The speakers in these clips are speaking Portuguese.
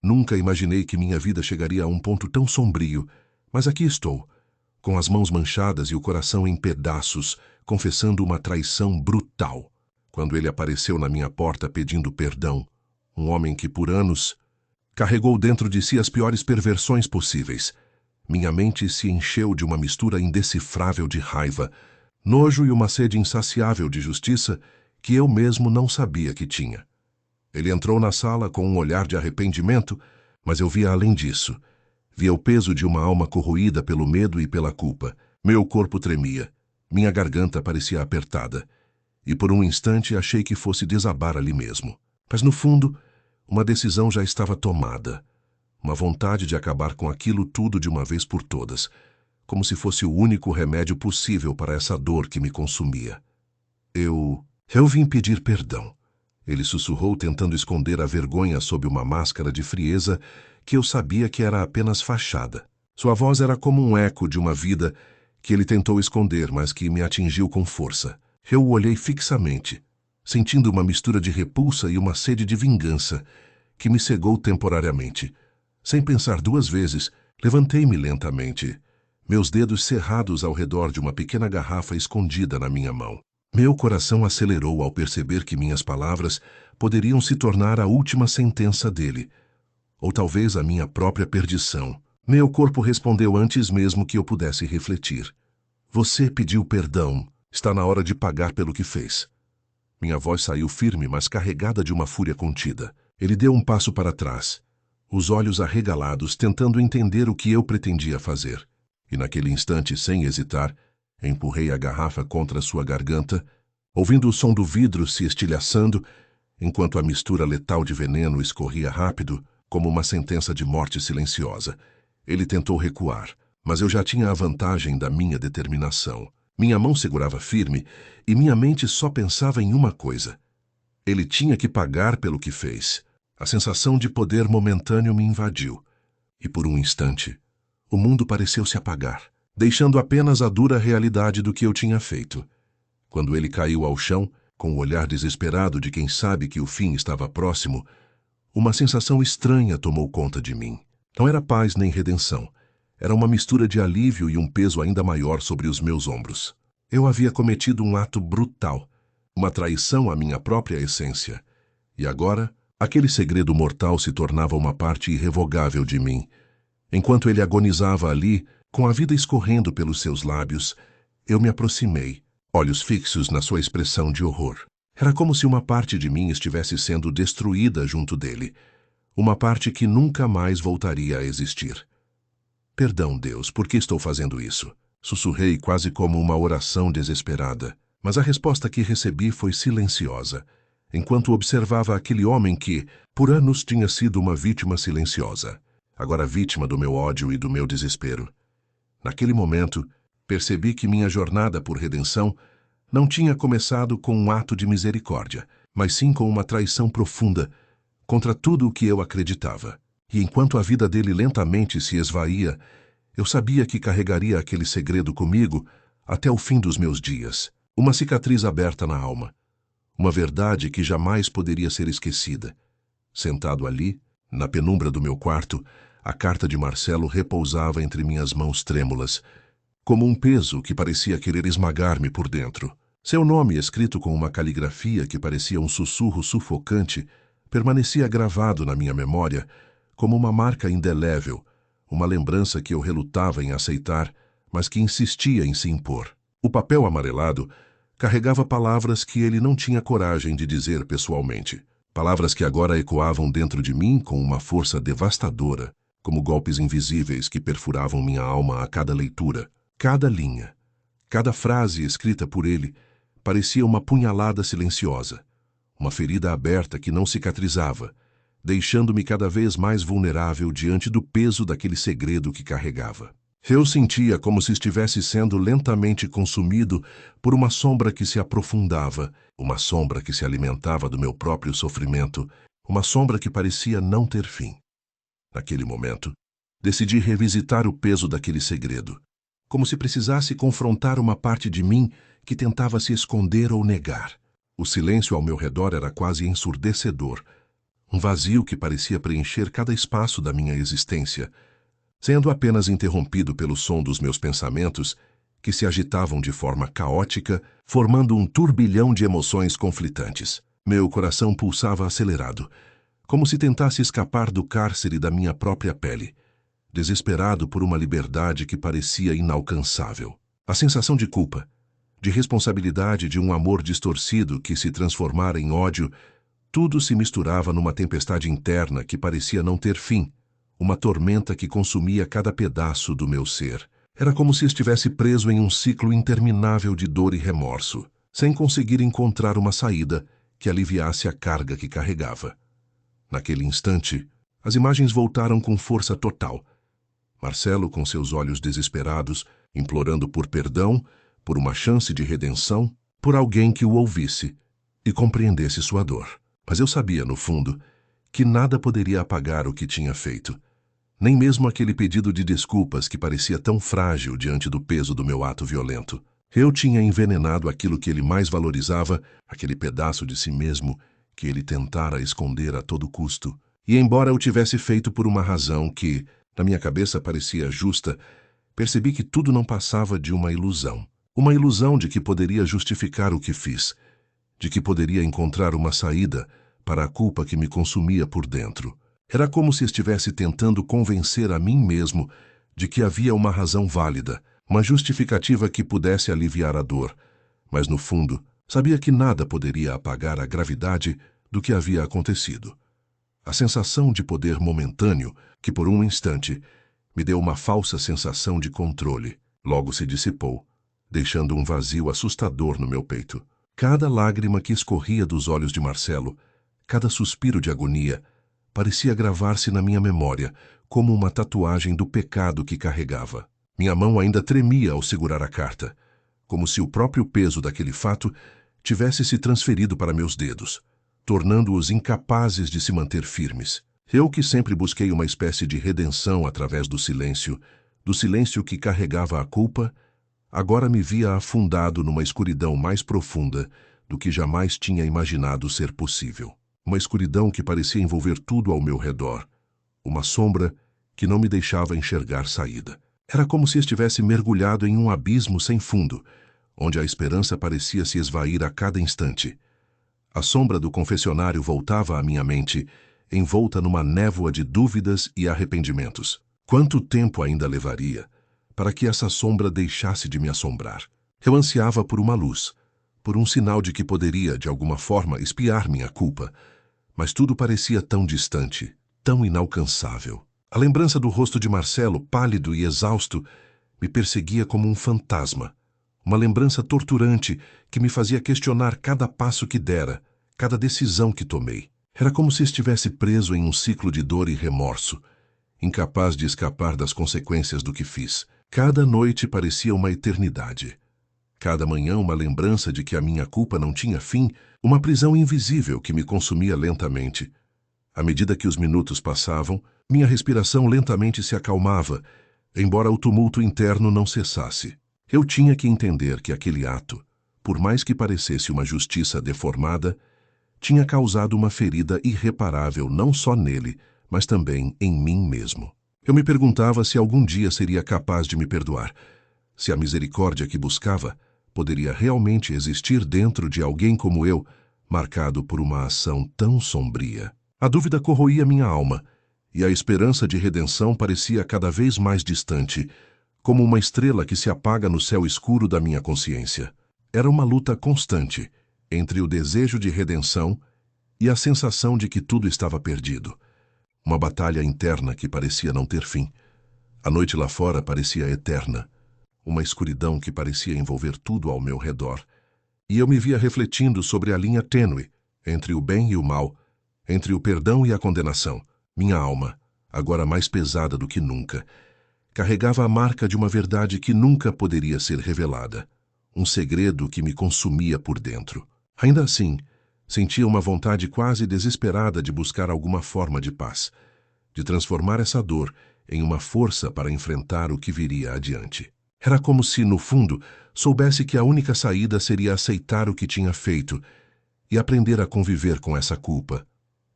Nunca imaginei que minha vida chegaria a um ponto tão sombrio, mas aqui estou, com as mãos manchadas e o coração em pedaços, confessando uma traição brutal. Quando ele apareceu na minha porta pedindo perdão, um homem que por anos carregou dentro de si as piores perversões possíveis, minha mente se encheu de uma mistura indecifrável de raiva, nojo e uma sede insaciável de justiça que eu mesmo não sabia que tinha. Ele entrou na sala com um olhar de arrependimento, mas eu via além disso. Via o peso de uma alma corroída pelo medo e pela culpa. Meu corpo tremia, minha garganta parecia apertada, e por um instante achei que fosse desabar ali mesmo. Mas no fundo, uma decisão já estava tomada. Uma vontade de acabar com aquilo tudo de uma vez por todas, como se fosse o único remédio possível para essa dor que me consumia. Eu vim pedir perdão. Ele sussurrou, tentando esconder a vergonha sob uma máscara de frieza que eu sabia que era apenas fachada. Sua voz era como um eco de uma vida que ele tentou esconder, mas que me atingiu com força. Eu o olhei fixamente, sentindo uma mistura de repulsa e uma sede de vingança que me cegou temporariamente. Sem pensar duas vezes, levantei-me lentamente, meus dedos cerrados ao redor de uma pequena garrafa escondida na minha mão. Meu coração acelerou ao perceber que minhas palavras poderiam se tornar a última sentença dele, ou talvez a minha própria perdição. Meu corpo respondeu antes mesmo que eu pudesse refletir. Você pediu perdão. Está na hora de pagar pelo que fez. Minha voz saiu firme, mas carregada de uma fúria contida. Ele deu um passo para trás, os olhos arregalados, tentando entender o que eu pretendia fazer. E naquele instante, sem hesitar, empurrei a garrafa contra sua garganta, ouvindo o som do vidro se estilhaçando, enquanto a mistura letal de veneno escorria rápido, como uma sentença de morte silenciosa. Ele tentou recuar, mas eu já tinha a vantagem da minha determinação. Minha mão segurava firme e minha mente só pensava em uma coisa. Ele tinha que pagar pelo que fez. A sensação de poder momentâneo me invadiu. E por um instante, o mundo pareceu se apagar, deixando apenas a dura realidade do que eu tinha feito. Quando ele caiu ao chão, com o olhar desesperado de quem sabe que o fim estava próximo, uma sensação estranha tomou conta de mim. Não era paz nem redenção. Era uma mistura de alívio e um peso ainda maior sobre os meus ombros. Eu havia cometido um ato brutal, uma traição à minha própria essência. E agora, aquele segredo mortal se tornava uma parte irrevogável de mim. Enquanto ele agonizava ali, com a vida escorrendo pelos seus lábios, eu me aproximei, olhos fixos na sua expressão de horror. Era como se uma parte de mim estivesse sendo destruída junto dele, uma parte que nunca mais voltaria a existir. Perdão, Deus, por que estou fazendo isso? Sussurrei quase como uma oração desesperada, mas a resposta que recebi foi silenciosa, enquanto observava aquele homem que, por anos, tinha sido uma vítima silenciosa, agora vítima do meu ódio e do meu desespero. Naquele momento, percebi que minha jornada por redenção não tinha começado com um ato de misericórdia, mas sim com uma traição profunda contra tudo o que eu acreditava. E enquanto a vida dele lentamente se esvaía, eu sabia que carregaria aquele segredo comigo até o fim dos meus dias. Uma cicatriz aberta na alma. Uma verdade que jamais poderia ser esquecida. Sentado ali, na penumbra do meu quarto, a carta de Marcelo repousava entre minhas mãos trêmulas, como um peso que parecia querer esmagar-me por dentro. Seu nome, escrito com uma caligrafia que parecia um sussurro sufocante, permanecia gravado na minha memória como uma marca indelével, uma lembrança que eu relutava em aceitar, mas que insistia em se impor. O papel amarelado carregava palavras que ele não tinha coragem de dizer pessoalmente. Palavras que agora ecoavam dentro de mim com uma força devastadora, como golpes invisíveis que perfuravam minha alma a cada leitura. Cada linha, cada frase escrita por ele, parecia uma punhalada silenciosa, uma ferida aberta que não cicatrizava, deixando-me cada vez mais vulnerável diante do peso daquele segredo que carregava. Eu sentia como se estivesse sendo lentamente consumido por uma sombra que se aprofundava, uma sombra que se alimentava do meu próprio sofrimento, uma sombra que parecia não ter fim. Naquele momento, decidi revisitar o peso daquele segredo, como se precisasse confrontar uma parte de mim que tentava se esconder ou negar. O silêncio ao meu redor era quase ensurdecedor, Um vazio que parecia preencher cada espaço da minha existência, sendo apenas interrompido pelo som dos meus pensamentos, que se agitavam de forma caótica, formando um turbilhão de emoções conflitantes. Meu coração pulsava acelerado, como se tentasse escapar do cárcere da minha própria pele, desesperado por uma liberdade que parecia inalcançável. A sensação de culpa, de responsabilidade de um amor distorcido que se transformara em ódio, tudo se misturava numa tempestade interna que parecia não ter fim, uma tormenta que consumia cada pedaço do meu ser. Era como se estivesse preso em um ciclo interminável de dor e remorso, sem conseguir encontrar uma saída que aliviasse a carga que carregava. Naquele instante, as imagens voltaram com força total. Marcelo, com seus olhos desesperados, implorando por perdão, por uma chance de redenção, por alguém que o ouvisse e compreendesse sua dor. Mas eu sabia, no fundo, que nada poderia apagar o que tinha feito. Nem mesmo aquele pedido de desculpas que parecia tão frágil diante do peso do meu ato violento. Eu tinha envenenado aquilo que ele mais valorizava, aquele pedaço de si mesmo que ele tentara esconder a todo custo. E embora eu tivesse feito por uma razão que, na minha cabeça, parecia justa, percebi que tudo não passava de uma ilusão. Uma ilusão de que poderia justificar o que fiz, de que poderia encontrar uma saída para a culpa que me consumia por dentro. Era como se estivesse tentando convencer a mim mesmo de que havia uma razão válida, uma justificativa que pudesse aliviar a dor, mas no fundo, sabia que nada poderia apagar a gravidade do que havia acontecido. A sensação de poder momentâneo, que por um instante me deu uma falsa sensação de controle, logo se dissipou, deixando um vazio assustador no meu peito. Cada lágrima que escorria dos olhos de Marcelo, cada suspiro de agonia, parecia gravar-se na minha memória como uma tatuagem do pecado que carregava. Minha mão ainda tremia ao segurar a carta, como se o próprio peso daquele fato tivesse se transferido para meus dedos, tornando-os incapazes de se manter firmes. Eu que sempre busquei uma espécie de redenção através do silêncio que carregava a culpa, agora me via afundado numa escuridão mais profunda do que jamais tinha imaginado ser possível. Uma escuridão que parecia envolver tudo ao meu redor, uma sombra que não me deixava enxergar saída. Era como se estivesse mergulhado em um abismo sem fundo, onde a esperança parecia se esvair a cada instante. A sombra do confessionário voltava à minha mente, envolta numa névoa de dúvidas e arrependimentos. Quanto tempo ainda levaria para que essa sombra deixasse de me assombrar? Eu ansiava por uma luz, por um sinal de que poderia, de alguma forma, espiar minha culpa, mas tudo parecia tão distante, tão inalcançável. A lembrança do rosto de Marcelo, pálido e exausto, me perseguia como um fantasma, uma lembrança torturante que me fazia questionar cada passo que dera, cada decisão que tomei. Era como se estivesse preso em um ciclo de dor e remorso, incapaz de escapar das consequências do que fiz. Cada noite parecia uma eternidade. Cada manhã uma lembrança de que a minha culpa não tinha fim, uma prisão invisível que me consumia lentamente. À medida que os minutos passavam, minha respiração lentamente se acalmava, embora o tumulto interno não cessasse. Eu tinha que entender que aquele ato, por mais que parecesse uma justiça deformada, tinha causado uma ferida irreparável não só nele, mas também em mim mesmo. Eu me perguntava se algum dia seria capaz de me perdoar, se a misericórdia que buscava poderia realmente existir dentro de alguém como eu, marcado por uma ação tão sombria. A dúvida corroía minha alma, e a esperança de redenção parecia cada vez mais distante, como uma estrela que se apaga no céu escuro da minha consciência. Era uma luta constante entre o desejo de redenção e a sensação de que tudo estava perdido. Uma batalha interna que parecia não ter fim. A noite lá fora parecia eterna, uma escuridão que parecia envolver tudo ao meu redor, e eu me via refletindo sobre a linha tênue entre o bem e o mal, entre o perdão e a condenação. Minha alma, agora mais pesada do que nunca, carregava a marca de uma verdade que nunca poderia ser revelada, um segredo que me consumia por dentro. Ainda assim, sentia uma vontade quase desesperada de buscar alguma forma de paz, de transformar essa dor em uma força para enfrentar o que viria adiante. Era como se, no fundo, soubesse que a única saída seria aceitar o que tinha feito e aprender a conviver com essa culpa,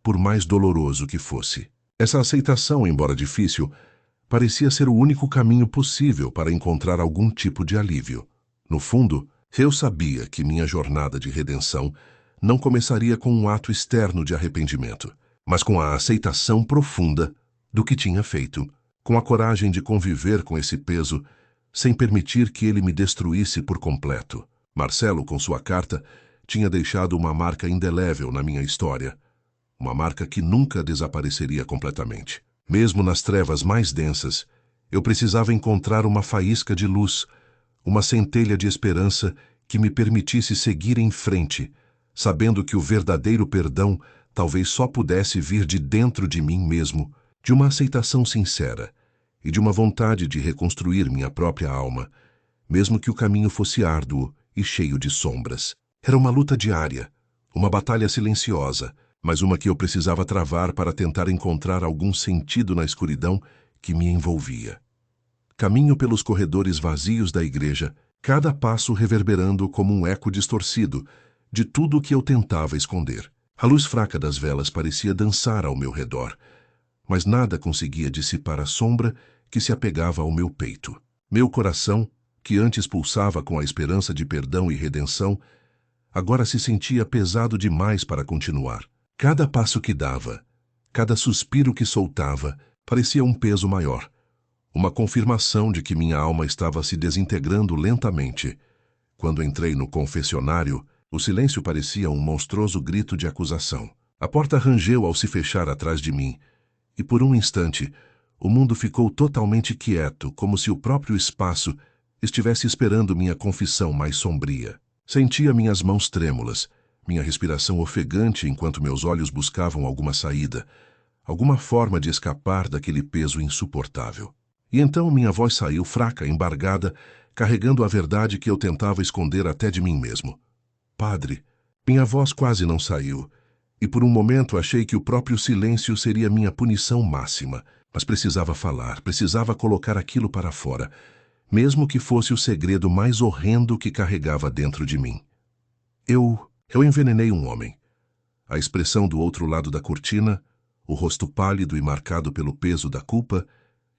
por mais doloroso que fosse. Essa aceitação, embora difícil, parecia ser o único caminho possível para encontrar algum tipo de alívio. No fundo, eu sabia que minha jornada de redenção não começaria com um ato externo de arrependimento, mas com a aceitação profunda do que tinha feito, com a coragem de conviver com esse peso sem permitir que ele me destruísse por completo. Marcelo, com sua carta, tinha deixado uma marca indelével na minha história, uma marca que nunca desapareceria completamente. Mesmo nas trevas mais densas, eu precisava encontrar uma faísca de luz, uma centelha de esperança que me permitisse seguir em frente, sabendo que o verdadeiro perdão talvez só pudesse vir de dentro de mim mesmo, de uma aceitação sincera e de uma vontade de reconstruir minha própria alma, mesmo que o caminho fosse árduo e cheio de sombras. Era uma luta diária, uma batalha silenciosa, mas uma que eu precisava travar para tentar encontrar algum sentido na escuridão que me envolvia. Caminho pelos corredores vazios da igreja, cada passo reverberando como um eco distorcido de tudo o que eu tentava esconder. A luz fraca das velas parecia dançar ao meu redor, mas nada conseguia dissipar a sombra que se apegava ao meu peito. Meu coração, que antes pulsava com a esperança de perdão e redenção, agora se sentia pesado demais para continuar. Cada passo que dava, cada suspiro que soltava, parecia um peso maior, uma confirmação de que minha alma estava se desintegrando lentamente. Quando entrei no confessionário, o silêncio parecia um monstruoso grito de acusação. A porta rangeu ao se fechar atrás de mim, e por um instante, o mundo ficou totalmente quieto, como se o próprio espaço estivesse esperando minha confissão mais sombria. Sentia minhas mãos trêmulas, minha respiração ofegante enquanto meus olhos buscavam alguma saída, alguma forma de escapar daquele peso insuportável. E então minha voz saiu fraca, embargada, carregando a verdade que eu tentava esconder até de mim mesmo. Padre, minha voz quase não saiu, e por um momento achei que o próprio silêncio seria minha punição máxima, mas precisava falar, precisava colocar aquilo para fora, mesmo que fosse o segredo mais horrendo que carregava dentro de mim. Eu envenenei um homem. A expressão do outro lado da cortina, o rosto pálido e marcado pelo peso da culpa,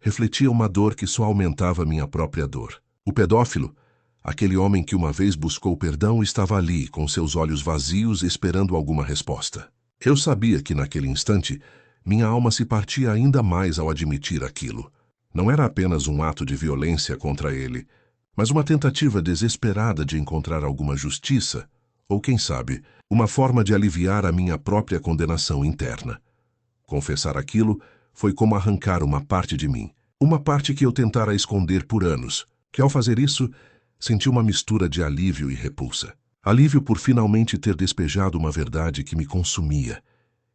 refletia uma dor que só aumentava minha própria dor. O pedófilo, aquele homem que uma vez buscou perdão, estava ali, com seus olhos vazios, esperando alguma resposta. Eu sabia que naquele instante, minha alma se partia ainda mais ao admitir aquilo. Não era apenas um ato de violência contra ele, mas uma tentativa desesperada de encontrar alguma justiça, ou quem sabe, uma forma de aliviar a minha própria condenação interna. Confessar aquilo foi como arrancar uma parte de mim, uma parte que eu tentara esconder por anos, que ao fazer isso, senti uma mistura de alívio e repulsa. Alívio por finalmente ter despejado uma verdade que me consumia,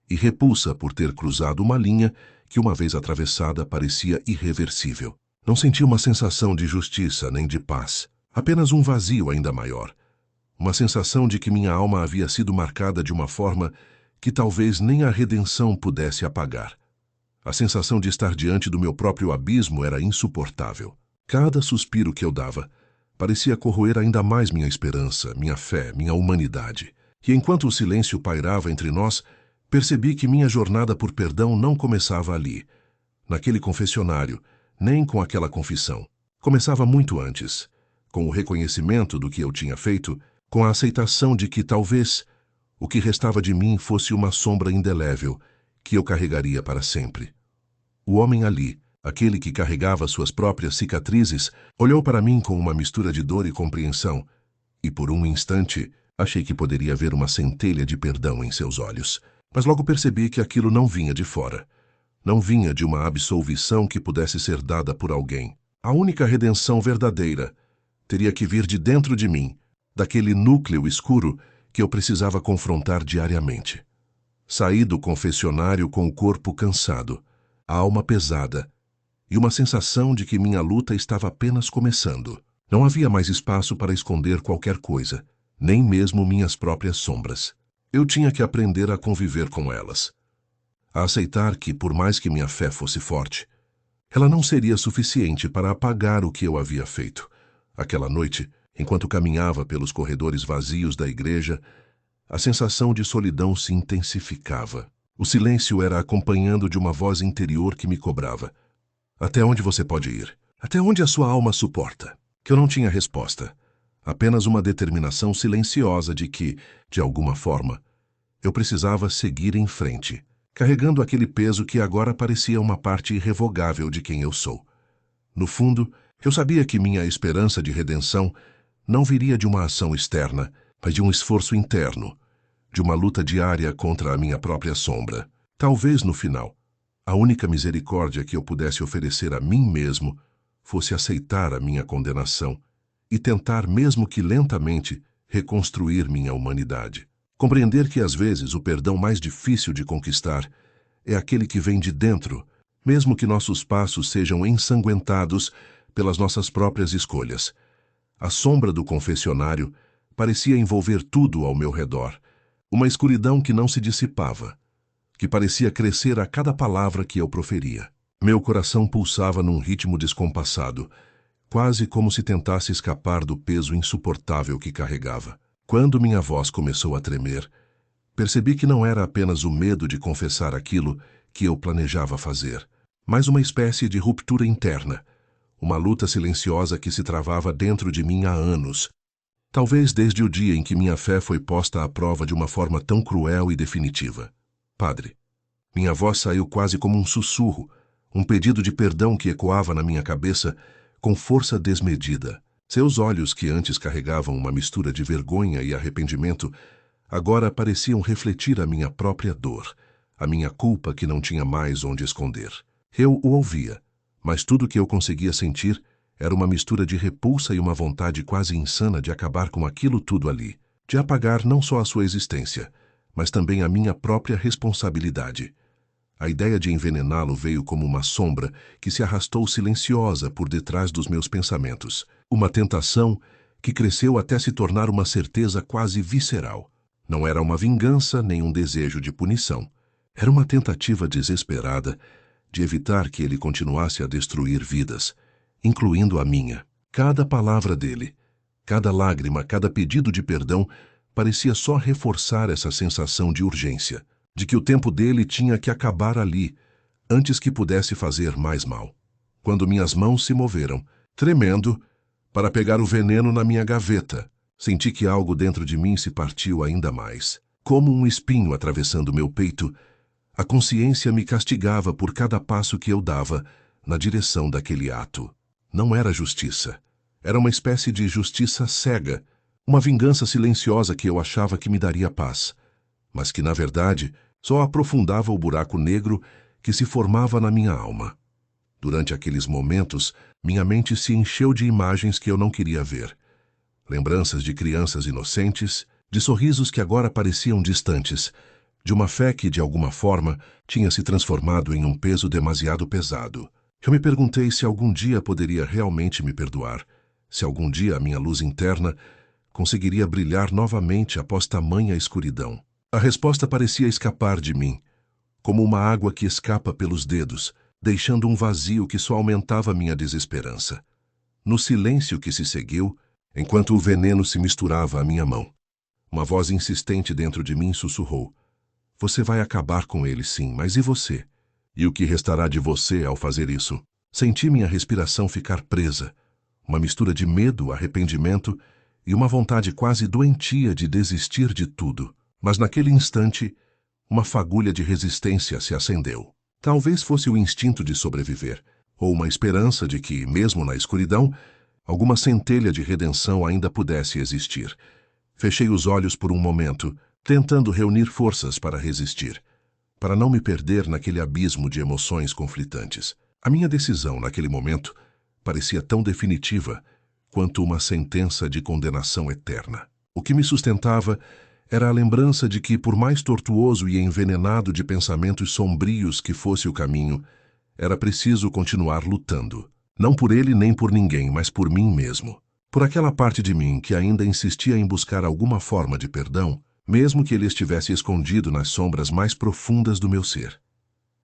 e repulsa por ter cruzado uma linha que, uma vez atravessada, parecia irreversível. Não senti uma sensação de justiça nem de paz, apenas um vazio ainda maior. Uma sensação de que minha alma havia sido marcada de uma forma que talvez nem a redenção pudesse apagar. A sensação de estar diante do meu próprio abismo era insuportável. Cada suspiro que eu dava parecia corroer ainda mais minha esperança, minha fé, minha humanidade. E enquanto o silêncio pairava entre nós, percebi que minha jornada por perdão não começava ali, naquele confessionário, nem com aquela confissão. Começava muito antes, com o reconhecimento do que eu tinha feito, com a aceitação de que talvez o que restava de mim fosse uma sombra indelével que eu carregaria para sempre. O homem ali, aquele que carregava suas próprias cicatrizes, olhou para mim com uma mistura de dor e compreensão, e por um instante achei que poderia ver uma centelha de perdão em seus olhos. Mas logo percebi que aquilo não vinha de fora. Não vinha de uma absolvição que pudesse ser dada por alguém. A única redenção verdadeira teria que vir de dentro de mim, daquele núcleo escuro que eu precisava confrontar diariamente. Saí do confessionário com o corpo cansado, a alma pesada e uma sensação de que minha luta estava apenas começando. Não havia mais espaço para esconder qualquer coisa, nem mesmo minhas próprias sombras. Eu tinha que aprender a conviver com elas, a aceitar que, por mais que minha fé fosse forte, ela não seria suficiente para apagar o que eu havia feito. Aquela noite, enquanto caminhava pelos corredores vazios da igreja, a sensação de solidão se intensificava. O silêncio era acompanhado de uma voz interior que me cobrava. Até onde você pode ir? Até onde a sua alma suporta? Que eu não tinha resposta. Apenas uma determinação silenciosa de que, de alguma forma, eu precisava seguir em frente, carregando aquele peso que agora parecia uma parte irrevogável de quem eu sou. No fundo, eu sabia que minha esperança de redenção não viria de uma ação externa, mas de um esforço interno, de uma luta diária contra a minha própria sombra. Talvez, no final, a única misericórdia que eu pudesse oferecer a mim mesmo fosse aceitar a minha condenação e tentar, mesmo que lentamente, reconstruir minha humanidade. Compreender que, às vezes, o perdão mais difícil de conquistar é aquele que vem de dentro, mesmo que nossos passos sejam ensanguentados pelas nossas próprias escolhas. A sombra do confessionário parecia envolver tudo ao meu redor, uma escuridão que não se dissipava, que parecia crescer a cada palavra que eu proferia. Meu coração pulsava num ritmo descompassado, quase como se tentasse escapar do peso insuportável que carregava. Quando minha voz começou a tremer, percebi que não era apenas o medo de confessar aquilo que eu planejava fazer, mas uma espécie de ruptura interna, uma luta silenciosa que se travava dentro de mim há anos, talvez desde o dia em que minha fé foi posta à prova de uma forma tão cruel e definitiva. Padre, minha voz saiu quase como um sussurro, um pedido de perdão que ecoava na minha cabeça com força desmedida. Seus olhos, que antes carregavam uma mistura de vergonha e arrependimento, agora pareciam refletir a minha própria dor, a minha culpa que não tinha mais onde esconder. Eu o ouvia, mas tudo que eu conseguia sentir era uma mistura de repulsa e uma vontade quase insana de acabar com aquilo tudo ali, de apagar não só a sua existência, mas também a minha própria responsabilidade. A ideia de envenená-lo veio como uma sombra que se arrastou silenciosa por detrás dos meus pensamentos. Uma tentação que cresceu até se tornar uma certeza quase visceral. Não era uma vingança nem um desejo de punição. Era uma tentativa desesperada de evitar que ele continuasse a destruir vidas, incluindo a minha. Cada palavra dele, cada lágrima, cada pedido de perdão parecia só reforçar essa sensação de urgência, de que o tempo dele tinha que acabar ali, antes que pudesse fazer mais mal. Quando minhas mãos se moveram, tremendo, para pegar o veneno na minha gaveta, senti que algo dentro de mim se partiu ainda mais. Como um espinho atravessando meu peito, a consciência me castigava por cada passo que eu dava na direção daquele ato. Não era justiça. Era uma espécie de justiça cega, uma vingança silenciosa que eu achava que me daria paz, mas que, na verdade, só aprofundava o buraco negro que se formava na minha alma. Durante aqueles momentos, minha mente se encheu de imagens que eu não queria ver. Lembranças de crianças inocentes, de sorrisos que agora pareciam distantes, de uma fé que, de alguma forma, tinha se transformado em um peso demasiado pesado. Eu me perguntei se algum dia poderia realmente me perdoar, se algum dia a minha luz interna conseguiria brilhar novamente após tamanha escuridão. A resposta parecia escapar de mim, como uma água que escapa pelos dedos, deixando um vazio que só aumentava minha desesperança. No silêncio que se seguiu, enquanto o veneno se misturava à minha mão, uma voz insistente dentro de mim sussurrou: "Você vai acabar com ele, sim, mas e você? E o que restará de você ao fazer isso?" Senti minha respiração ficar presa, uma mistura de medo, arrependimento e uma vontade quase doentia de desistir de tudo. Mas naquele instante, uma fagulha de resistência se acendeu. Talvez fosse o instinto de sobreviver, ou uma esperança de que, mesmo na escuridão, alguma centelha de redenção ainda pudesse existir. Fechei os olhos por um momento, tentando reunir forças para resistir, para não me perder naquele abismo de emoções conflitantes. A minha decisão, naquele momento, parecia tão definitiva quanto uma sentença de condenação eterna. O que me sustentava era a lembrança de que, por mais tortuoso e envenenado de pensamentos sombrios que fosse o caminho, era preciso continuar lutando. Não por ele nem por ninguém, mas por mim mesmo. Por aquela parte de mim que ainda insistia em buscar alguma forma de perdão, mesmo que ele estivesse escondido nas sombras mais profundas do meu ser.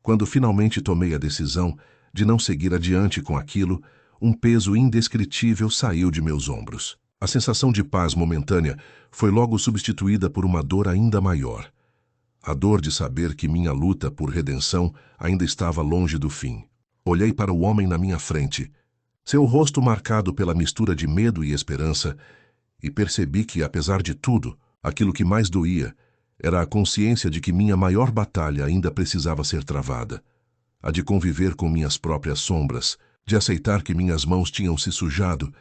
Quando finalmente tomei a decisão de não seguir adiante com aquilo, um peso indescritível saiu de meus ombros. A sensação de paz momentânea foi logo substituída por uma dor ainda maior. a dor de saber que minha luta por redenção ainda estava longe do fim. Olhei para o homem na minha frente, seu rosto marcado pela mistura de medo e esperança, e percebi que, apesar de tudo, aquilo que mais doía era a consciência de que minha maior batalha ainda precisava ser travada, a de conviver com minhas próprias sombras, de aceitar que minhas mãos tinham se sujado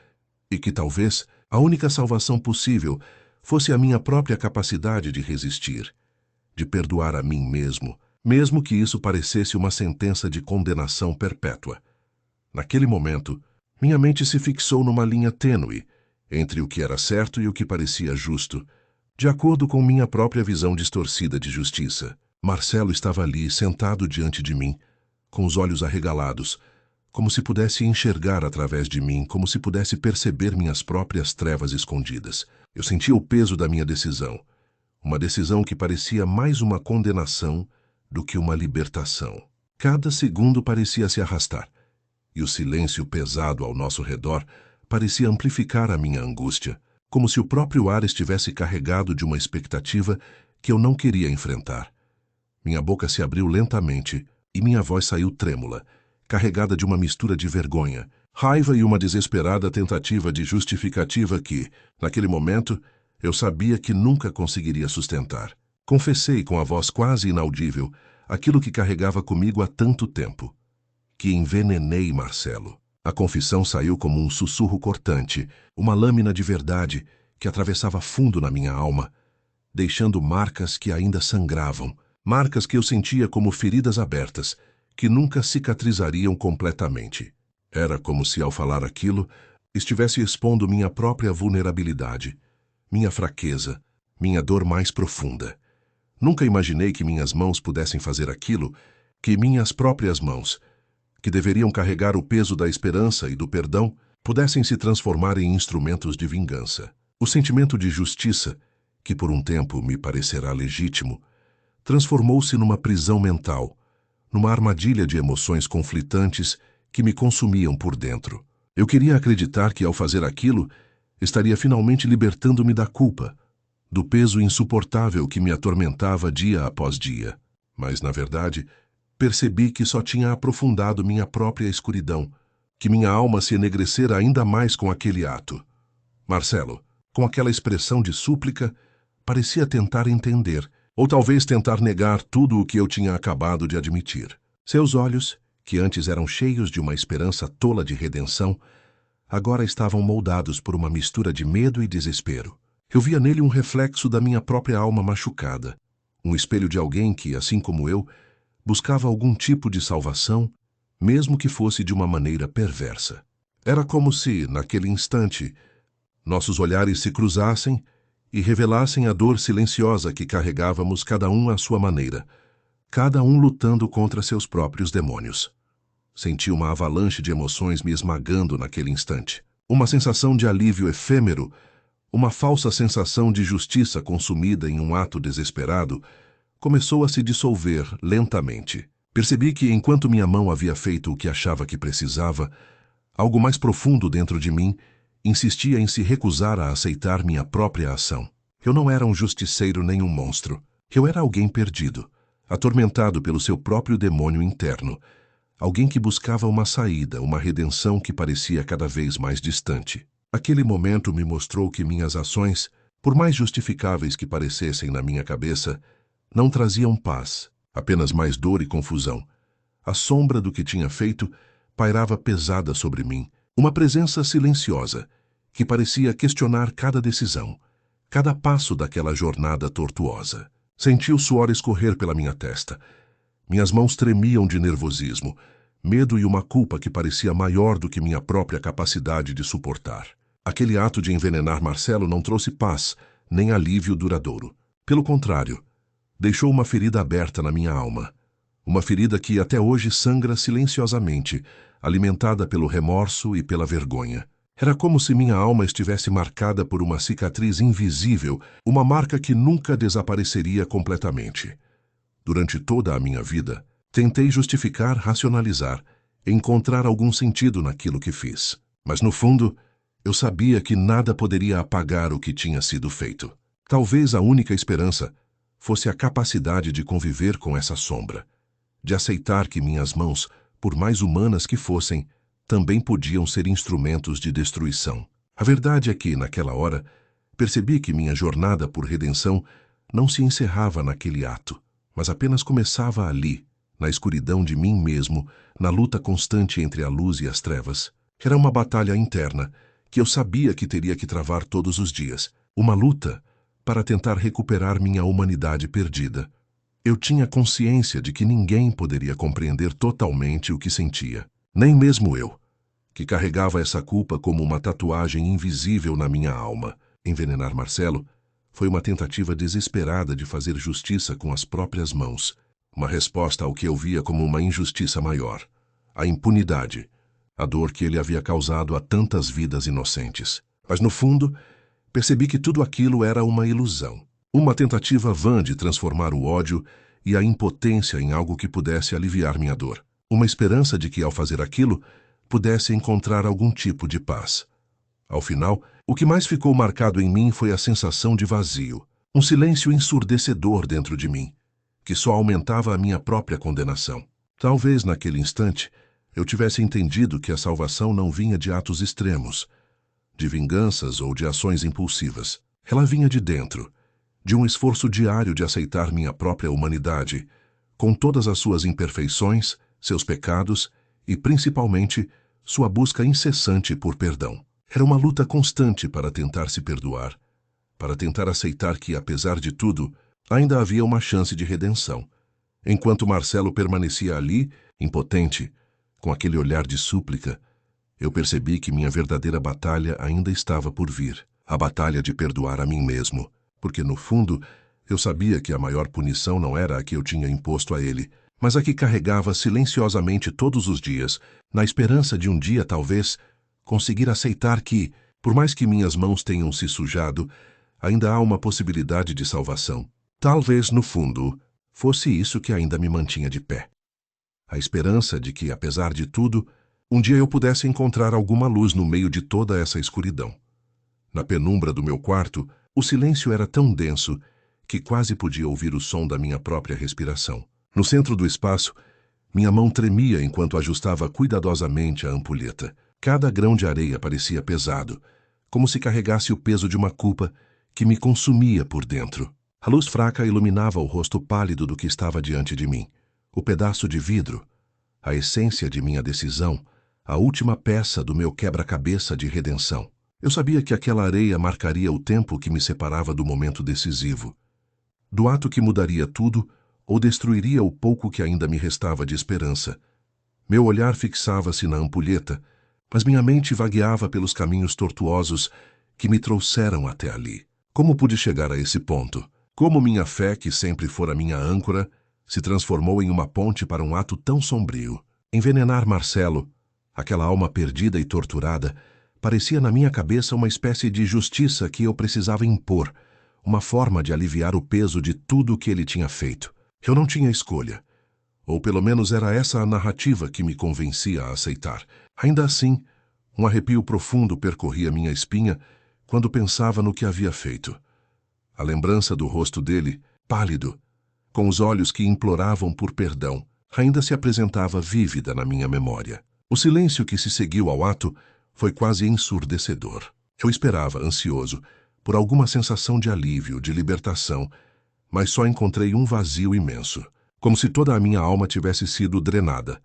e que talvez a única salvação possível fosse a minha própria capacidade de resistir, de perdoar a mim mesmo, mesmo que isso parecesse uma sentença de condenação perpétua. Naquele momento, minha mente se fixou numa linha tênue entre o que era certo e o que parecia justo, de acordo com minha própria visão distorcida de justiça. Marcelo estava ali, sentado diante de mim, com os olhos arregalados, como se pudesse enxergar através de mim, como se pudesse perceber minhas próprias trevas escondidas. Eu sentia o peso da minha decisão, uma decisão que parecia mais uma condenação do que uma libertação. Cada segundo parecia se arrastar, e o silêncio pesado ao nosso redor parecia amplificar a minha angústia, como se o próprio ar estivesse carregado de uma expectativa que eu não queria enfrentar. Minha boca se abriu lentamente e minha voz saiu trêmula, carregada de uma mistura de vergonha, raiva e uma desesperada tentativa de justificativa que, naquele momento, eu sabia que nunca conseguiria sustentar. Confessei com a voz quase inaudível aquilo que carregava comigo há tanto tempo, que envenenei Marcelo. A confissão saiu como um sussurro cortante, uma lâmina de verdade que atravessava fundo na minha alma, deixando marcas que ainda sangravam, marcas que eu sentia como feridas abertas, que nunca cicatrizariam completamente. Era como se, ao falar aquilo, estivesse expondo minha própria vulnerabilidade, minha fraqueza, minha dor mais profunda. Nunca imaginei que minhas mãos pudessem fazer aquilo, que minhas próprias mãos, que deveriam carregar o peso da esperança e do perdão, pudessem se transformar em instrumentos de vingança. O sentimento de justiça, que por um tempo me parecerá legítimo, transformou-se numa prisão mental, numa armadilha de emoções conflitantes que me consumiam por dentro. Eu queria acreditar que, ao fazer aquilo, estaria finalmente libertando-me da culpa, do peso insuportável que me atormentava dia após dia. Mas, na verdade, percebi que só tinha aprofundado minha própria escuridão, que minha alma se enegrecera ainda mais com aquele ato. Marcelo, com aquela expressão de súplica, parecia tentar entender, ou talvez tentar negar tudo o que eu tinha acabado de admitir. Seus olhos, que antes eram cheios de uma esperança tola de redenção, agora estavam moldados por uma mistura de medo e desespero. Eu via nele um reflexo da minha própria alma machucada, um espelho de alguém que, assim como eu, buscava algum tipo de salvação, mesmo que fosse de uma maneira perversa. Era como se, naquele instante, nossos olhares se cruzassem e revelassem a dor silenciosa que carregávamos cada um à sua maneira, cada um lutando contra seus próprios demônios. Senti uma avalanche de emoções me esmagando naquele instante. Uma sensação de alívio efêmero, uma falsa sensação de justiça consumida em um ato desesperado, começou a se dissolver lentamente. Percebi que, enquanto minha mão havia feito o que achava que precisava, algo mais profundo dentro de mim insistia em se recusar a aceitar minha própria ação. Eu não era um justiceiro nem um monstro. Eu era alguém perdido, atormentado pelo seu próprio demônio interno, alguém que buscava uma saída, uma redenção que parecia cada vez mais distante. Aquele momento me mostrou que minhas ações, por mais justificáveis que parecessem na minha cabeça, não traziam paz, apenas mais dor e confusão. A sombra do que tinha feito pairava pesada sobre mim, uma presença silenciosa, que parecia questionar cada decisão, cada passo daquela jornada tortuosa. Senti o suor escorrer pela minha testa. Minhas mãos tremiam de nervosismo, medo e uma culpa que parecia maior do que minha própria capacidade de suportar. Aquele ato de envenenar Marcelo não trouxe paz, nem alívio duradouro. Pelo contrário, deixou uma ferida aberta na minha alma. Uma ferida que até hoje sangra silenciosamente, alimentada pelo remorso e pela vergonha. Era como se minha alma estivesse marcada por uma cicatriz invisível, uma marca que nunca desapareceria completamente. Durante toda a minha vida, tentei justificar, racionalizar, encontrar algum sentido naquilo que fiz. Mas, no fundo, eu sabia que nada poderia apagar o que tinha sido feito. Talvez a única esperança fosse a capacidade de conviver com essa sombra, de aceitar que minhas mãos, por mais humanas que fossem, também podiam ser instrumentos de destruição. A verdade é que, naquela hora, percebi que minha jornada por redenção não se encerrava naquele ato, mas apenas começava ali, na escuridão de mim mesmo, na luta constante entre a luz e as trevas. Era uma batalha interna, que eu sabia que teria que travar todos os dias. Uma luta para tentar recuperar minha humanidade perdida. Eu tinha consciência de que ninguém poderia compreender totalmente o que sentia. Nem mesmo eu, que carregava essa culpa como uma tatuagem invisível na minha alma. Envenenar Marcelo foi uma tentativa desesperada de fazer justiça com as próprias mãos. Uma resposta ao que eu via como uma injustiça maior. A impunidade. A dor que ele havia causado a tantas vidas inocentes. Mas no fundo, percebi que tudo aquilo era uma ilusão. Uma tentativa vã de transformar o ódio e a impotência em algo que pudesse aliviar minha dor. Uma esperança de que, ao fazer aquilo, pudesse encontrar algum tipo de paz. Ao final, o que mais ficou marcado em mim foi a sensação de vazio. Um silêncio ensurdecedor dentro de mim, que só aumentava a minha própria condenação. Talvez, naquele instante, eu tivesse entendido que a salvação não vinha de atos extremos, de vinganças ou de ações impulsivas. Ela vinha de dentro, de um esforço diário de aceitar minha própria humanidade, com todas as suas imperfeições, seus pecados e, principalmente, sua busca incessante por perdão. Era uma luta constante para tentar se perdoar, para tentar aceitar que, apesar de tudo, ainda havia uma chance de redenção. Enquanto Marcelo permanecia ali, impotente, com aquele olhar de súplica, eu percebi que minha verdadeira batalha ainda estava por vir. A batalha de perdoar a mim mesmo, porque no fundo eu sabia que a maior punição não era a que eu tinha imposto a ele, mas a que carregava silenciosamente todos os dias, na esperança de um dia, talvez, conseguir aceitar que, por mais que minhas mãos tenham se sujado, ainda há uma possibilidade de salvação. Talvez, no fundo, fosse isso que ainda me mantinha de pé. A esperança de que, apesar de tudo, um dia eu pudesse encontrar alguma luz no meio de toda essa escuridão. Na penumbra do meu quarto, o silêncio era tão denso que quase podia ouvir o som da minha própria respiração. No centro do espaço, minha mão tremia enquanto ajustava cuidadosamente a ampulheta. Cada grão de areia parecia pesado, como se carregasse o peso de uma culpa que me consumia por dentro. A luz fraca iluminava o rosto pálido do que estava diante de mim. O pedaço de vidro, a essência de minha decisão, a última peça do meu quebra-cabeça de redenção. Eu sabia que aquela areia marcaria o tempo que me separava do momento decisivo, do ato que mudaria tudo ou destruiria o pouco que ainda me restava de esperança. Meu olhar fixava-se na ampulheta, mas minha mente vagueava pelos caminhos tortuosos que me trouxeram até ali. Como pude chegar a esse ponto? Como minha fé, que sempre fora minha âncora, se transformou em uma ponte para um ato tão sombrio? Envenenar Marcelo, aquela alma perdida e torturada, parecia na minha cabeça uma espécie de justiça que eu precisava impor, uma forma de aliviar o peso de tudo o que ele tinha feito. Eu não tinha escolha. Ou pelo menos era essa a narrativa que me convencia a aceitar. Ainda assim, um arrepio profundo percorria minha espinha quando pensava no que havia feito. A lembrança do rosto dele, pálido, com os olhos que imploravam por perdão, ainda se apresentava vívida na minha memória. O silêncio que se seguiu ao ato foi quase ensurdecedor. Eu esperava, ansioso, por alguma sensação de alívio, de libertação, mas só encontrei um vazio imenso, como se toda a minha alma tivesse sido drenada,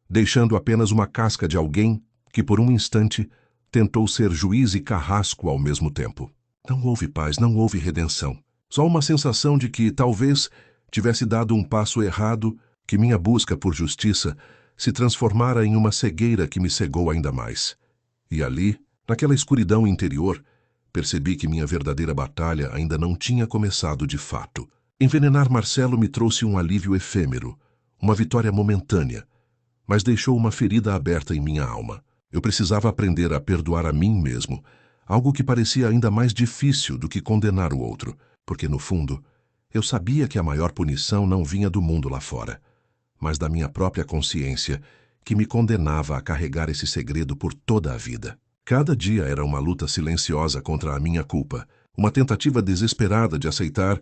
deixando apenas uma casca de alguém que, por um instante, tentou ser juiz e carrasco ao mesmo tempo. Não houve paz, não houve redenção. Só uma sensação de que, talvez, tivesse dado um passo errado, que minha busca por justiça se transformara em uma cegueira que me cegou ainda mais. E ali, naquela escuridão interior, percebi que minha verdadeira batalha ainda não tinha começado de fato. Envenenar Marcelo me trouxe um alívio efêmero, uma vitória momentânea, mas deixou uma ferida aberta em minha alma. Eu precisava aprender a perdoar a mim mesmo, algo que parecia ainda mais difícil do que condenar o outro, porque, no fundo, eu sabia que a maior punição não vinha do mundo lá fora, mas da minha própria consciência, que me condenava a carregar esse segredo por toda a vida. Cada dia era uma luta silenciosa contra a minha culpa, uma tentativa desesperada de aceitar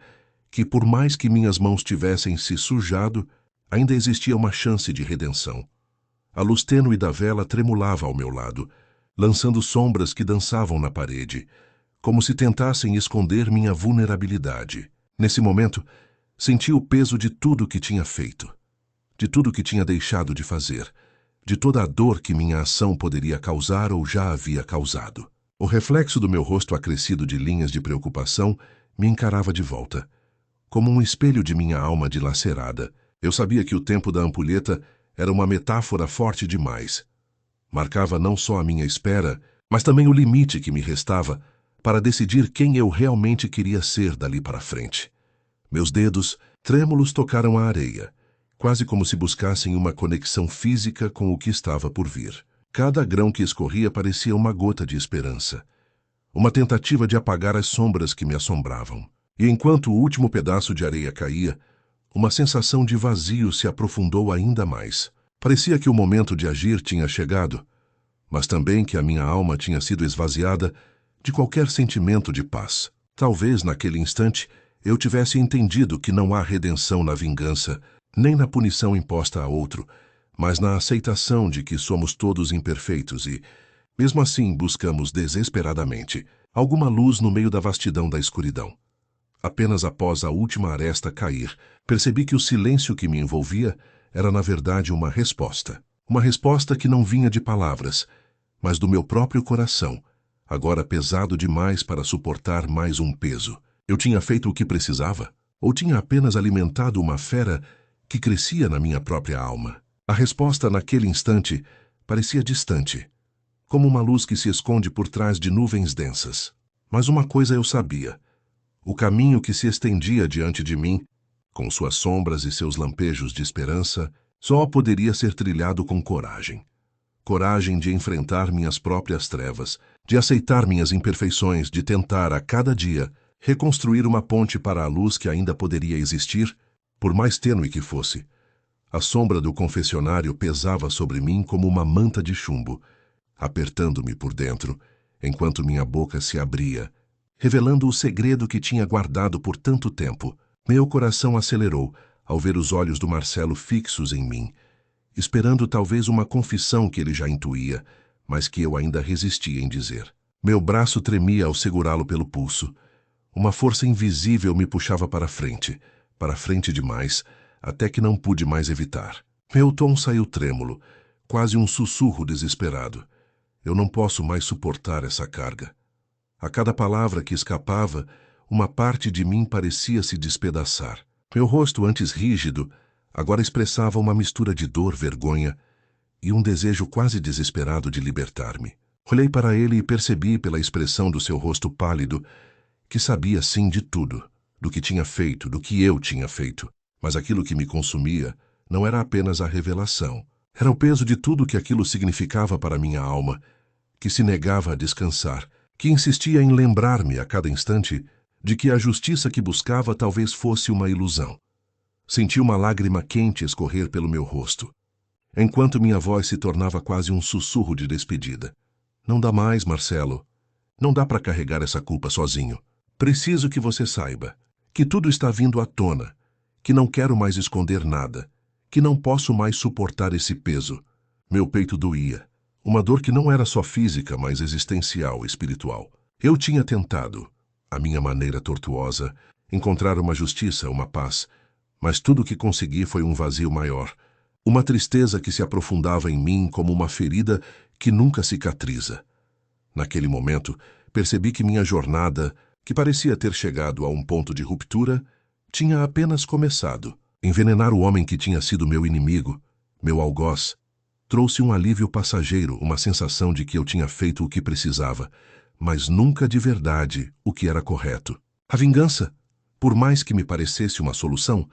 que por mais que minhas mãos tivessem se sujado, ainda existia uma chance de redenção. A luz tênue da vela tremulava ao meu lado, lançando sombras que dançavam na parede, como se tentassem esconder minha vulnerabilidade. Nesse momento, senti o peso de tudo que tinha feito, de tudo que tinha deixado de fazer, de toda a dor que minha ação poderia causar ou já havia causado. O reflexo do meu rosto acrescido de linhas de preocupação me encarava de volta, como um espelho de minha alma dilacerada. Eu sabia que o tempo da ampulheta era uma metáfora forte demais. Marcava não só a minha espera, mas também o limite que me restava para decidir quem eu realmente queria ser dali para frente. Meus dedos trêmulos tocaram a areia, quase como se buscassem uma conexão física com o que estava por vir. Cada grão que escorria parecia uma gota de esperança, uma tentativa de apagar as sombras que me assombravam. E enquanto o último pedaço de areia caía, uma sensação de vazio se aprofundou ainda mais. Parecia que o momento de agir tinha chegado, mas também que a minha alma tinha sido esvaziada de qualquer sentimento de paz. Talvez, naquele instante, eu tivesse entendido que não há redenção na vingança, nem na punição imposta a outro, mas na aceitação de que somos todos imperfeitos e, mesmo assim, buscamos desesperadamente alguma luz no meio da vastidão da escuridão. Apenas após a última aresta cair, percebi que o silêncio que me envolvia era, na verdade, uma resposta. Uma resposta que não vinha de palavras, mas do meu próprio coração, agora pesado demais para suportar mais um peso. Eu tinha feito o que precisava? Ou tinha apenas alimentado uma fera que crescia na minha própria alma? A resposta naquele instante parecia distante, como uma luz que se esconde por trás de nuvens densas. Mas uma coisa eu sabia: o caminho que se estendia diante de mim, com suas sombras e seus lampejos de esperança, só poderia ser trilhado com coragem. Coragem de enfrentar minhas próprias trevas, de aceitar minhas imperfeições, de tentar, a cada dia, reconstruir uma ponte para a luz que ainda poderia existir, por mais tênue que fosse. A sombra do confessionário pesava sobre mim como uma manta de chumbo, apertando-me por dentro, enquanto minha boca se abria, revelando o segredo que tinha guardado por tanto tempo. Meu coração acelerou ao ver os olhos do Marcelo fixos em mim, esperando talvez uma confissão que ele já intuía, mas que eu ainda resistia em dizer. Meu braço tremia ao segurá-lo pelo pulso. Uma força invisível me puxava para frente demais, até que não pude mais evitar. Meu tom saiu trêmulo, quase um sussurro desesperado. Eu não posso mais suportar essa carga. A cada palavra que escapava, uma parte de mim parecia se despedaçar. Meu rosto, antes rígido, agora expressava uma mistura de dor, vergonha e um desejo quase desesperado de libertar-me. Olhei para ele e percebi pela expressão do seu rosto pálido que sabia sim de tudo, do que tinha feito, do que eu tinha feito. Mas aquilo que me consumia não era apenas a revelação. Era o peso de tudo que aquilo significava para minha alma, que se negava a descansar, que insistia em lembrar-me a cada instante de que a justiça que buscava talvez fosse uma ilusão. Senti uma lágrima quente escorrer pelo meu rosto, enquanto minha voz se tornava quase um sussurro de despedida. Não dá mais, Marcelo. Não dá para carregar essa culpa sozinho. Preciso que você saiba que tudo está vindo à tona, que não quero mais esconder nada, que não posso mais suportar esse peso. Meu peito doía, uma dor que não era só física, mas existencial, espiritual. Eu tinha tentado, à minha maneira tortuosa, encontrar uma justiça, uma paz, mas tudo o que consegui foi um vazio maior, uma tristeza que se aprofundava em mim como uma ferida que nunca cicatriza. Naquele momento, percebi que minha jornada, que parecia ter chegado a um ponto de ruptura, tinha apenas começado. Envenenar o homem que tinha sido meu inimigo, meu algoz, trouxe um alívio passageiro, uma sensação de que eu tinha feito o que precisava, mas nunca de verdade o que era correto. A vingança, por mais que me parecesse uma solução,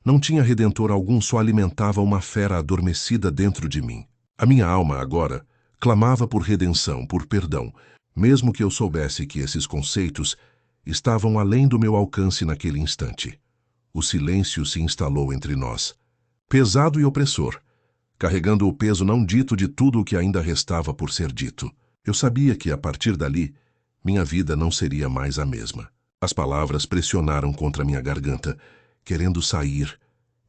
não tinha redentor algum, só alimentava uma fera adormecida dentro de mim. A minha alma, agora, clamava por redenção, por perdão, mesmo que eu soubesse que esses conceitos estavam além do meu alcance naquele instante. O silêncio se instalou entre nós, pesado e opressor, carregando o peso não dito de tudo o que ainda restava por ser dito. Eu sabia que, a partir dali, minha vida não seria mais a mesma. As palavras pressionaram contra minha garganta, querendo sair,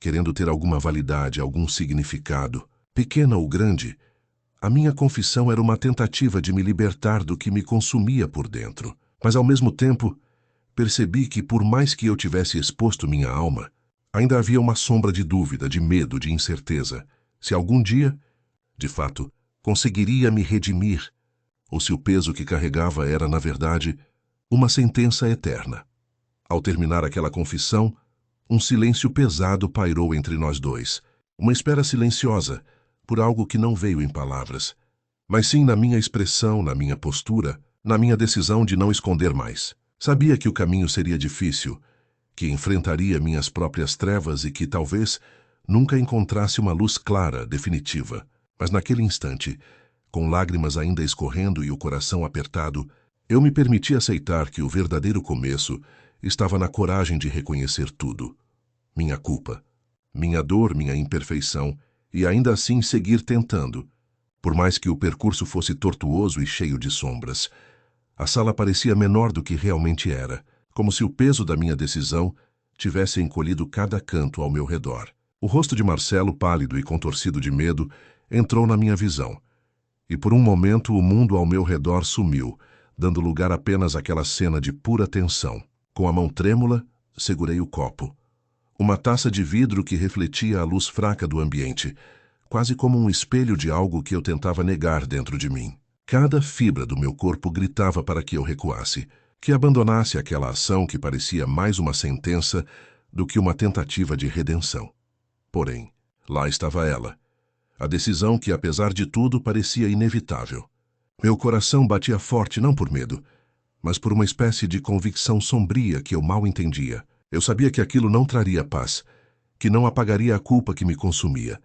querendo ter alguma validade, algum significado. Pequena ou grande, a minha confissão era uma tentativa de me libertar do que me consumia por dentro. Mas, ao mesmo tempo, percebi que, por mais que eu tivesse exposto minha alma, ainda havia uma sombra de dúvida, de medo, de incerteza. Se algum dia, de fato, conseguiria me redimir, ou se o peso que carregava era, na verdade, uma sentença eterna. Ao terminar aquela confissão, um silêncio pesado pairou entre nós dois. Uma espera silenciosa, por algo que não veio em palavras, mas sim na minha expressão, na minha postura, na minha decisão de não esconder mais. Sabia que o caminho seria difícil, que enfrentaria minhas próprias trevas e que talvez nunca encontrasse uma luz clara, definitiva. Mas naquele instante, com lágrimas ainda escorrendo e o coração apertado, eu me permiti aceitar que o verdadeiro começo estava na coragem de reconhecer tudo. Minha culpa, minha dor, minha imperfeição, e ainda assim seguir tentando. Por mais que o percurso fosse tortuoso e cheio de sombras, a sala parecia menor do que realmente era, como se o peso da minha decisão tivesse encolhido cada canto ao meu redor. O rosto de Marcelo, pálido e contorcido de medo, entrou na minha visão. E por um momento o mundo ao meu redor sumiu, dando lugar apenas àquela cena de pura tensão. Com a mão trêmula, segurei o copo. Uma taça de vidro que refletia a luz fraca do ambiente, quase como um espelho de algo que eu tentava negar dentro de mim. Cada fibra do meu corpo gritava para que eu recuasse, que abandonasse aquela ação que parecia mais uma sentença do que uma tentativa de redenção. Porém, lá estava ela. A decisão que, apesar de tudo, parecia inevitável. Meu coração batia forte não por medo, mas por uma espécie de convicção sombria que eu mal entendia. Eu sabia que aquilo não traria paz, que não apagaria a culpa que me consumia,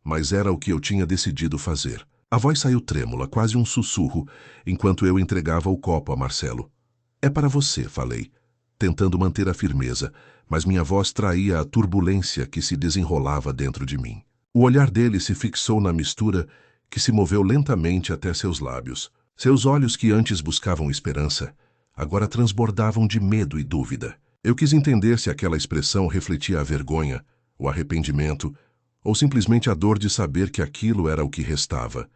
mas era o que eu tinha decidido fazer. A voz saiu trêmula, quase um sussurro, enquanto eu entregava o copo a Marcelo. É para você, falei, tentando manter a firmeza, mas minha voz traía a turbulência que se desenrolava dentro de mim. O olhar dele se fixou na mistura que se moveu lentamente até seus lábios. Seus olhos, que antes buscavam esperança, agora transbordavam de medo e dúvida. Eu quis entender se aquela expressão refletia a vergonha, o arrependimento, ou simplesmente a dor de saber que aquilo era o que restava.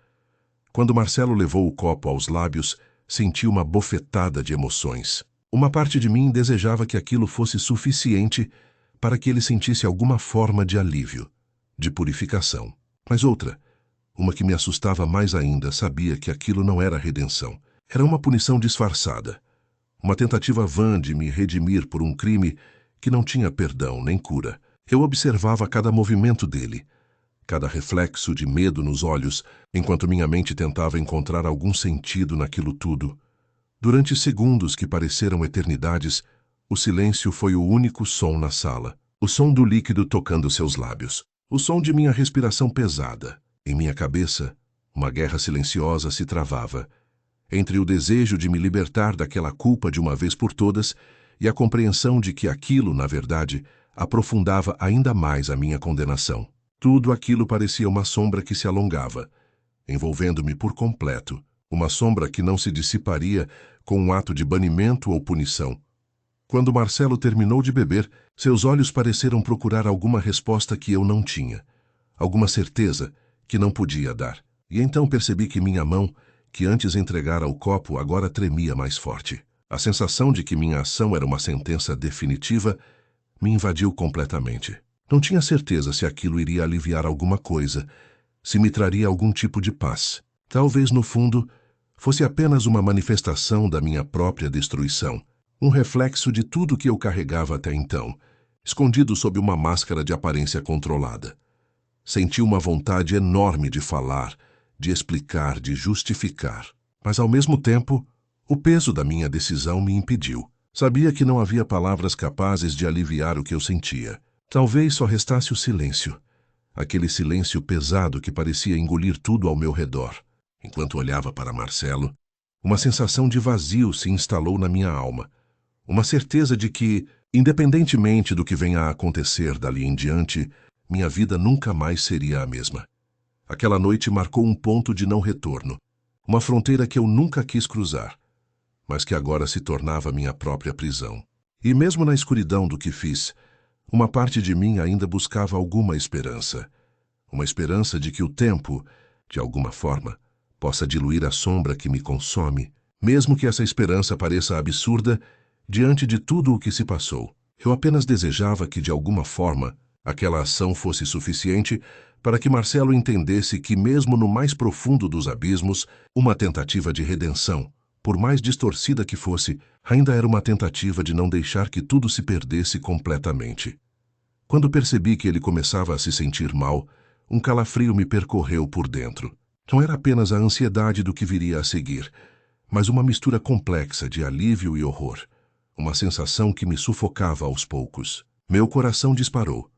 Quando Marcelo levou o copo aos lábios, senti uma bofetada de emoções. Uma parte de mim desejava que aquilo fosse suficiente para que ele sentisse alguma forma de alívio, de purificação. Mas outra, uma que me assustava mais ainda, sabia que aquilo não era redenção. Era uma punição disfarçada. Uma tentativa vã de me redimir por um crime que não tinha perdão nem cura. Eu observava cada movimento dele, cada reflexo de medo nos olhos, enquanto minha mente tentava encontrar algum sentido naquilo tudo. Durante segundos que pareceram eternidades, o silêncio foi o único som na sala. O som do líquido tocando seus lábios. O som de minha respiração pesada. Em minha cabeça, uma guerra silenciosa se travava, entre o desejo de me libertar daquela culpa de uma vez por todas e a compreensão de que aquilo, na verdade, aprofundava ainda mais a minha condenação. Tudo aquilo parecia uma sombra que se alongava, envolvendo-me por completo, uma sombra que não se dissiparia com um ato de banimento ou punição. Quando Marcelo terminou de beber, seus olhos pareceram procurar alguma resposta que eu não tinha, alguma certeza que não podia dar. E então percebi que minha mão, que antes entregara o copo, agora tremia mais forte. A sensação de que minha ação era uma sentença definitiva me invadiu completamente. Não tinha certeza se aquilo iria aliviar alguma coisa, se me traria algum tipo de paz. Talvez, no fundo, fosse apenas uma manifestação da minha própria destruição, um reflexo de tudo que eu carregava até então, escondido sob uma máscara de aparência controlada. Senti uma vontade enorme de falar, de explicar, de justificar. Mas, ao mesmo tempo, o peso da minha decisão me impediu. Sabia que não havia palavras capazes de aliviar o que eu sentia. Talvez só restasse o silêncio. Aquele silêncio pesado que parecia engolir tudo ao meu redor. Enquanto olhava para Marcelo, uma sensação de vazio se instalou na minha alma. Uma certeza de que, independentemente do que venha a acontecer dali em diante, minha vida nunca mais seria a mesma. Aquela noite marcou um ponto de não retorno, uma fronteira que eu nunca quis cruzar, mas que agora se tornava minha própria prisão. E mesmo na escuridão do que fiz, uma parte de mim ainda buscava alguma esperança. Uma esperança de que o tempo, de alguma forma, possa diluir a sombra que me consome, mesmo que essa esperança pareça absurda diante de tudo o que se passou. Eu apenas desejava que, de alguma forma, aquela ação fosse suficiente para que Marcelo entendesse que, mesmo no mais profundo dos abismos, uma tentativa de redenção, por mais distorcida que fosse, ainda era uma tentativa de não deixar que tudo se perdesse completamente. Quando percebi que ele começava a se sentir mal, um calafrio me percorreu por dentro. Não era apenas a ansiedade do que viria a seguir, mas uma mistura complexa de alívio e horror. Uma sensação que me sufocava aos poucos. Meu coração disparou,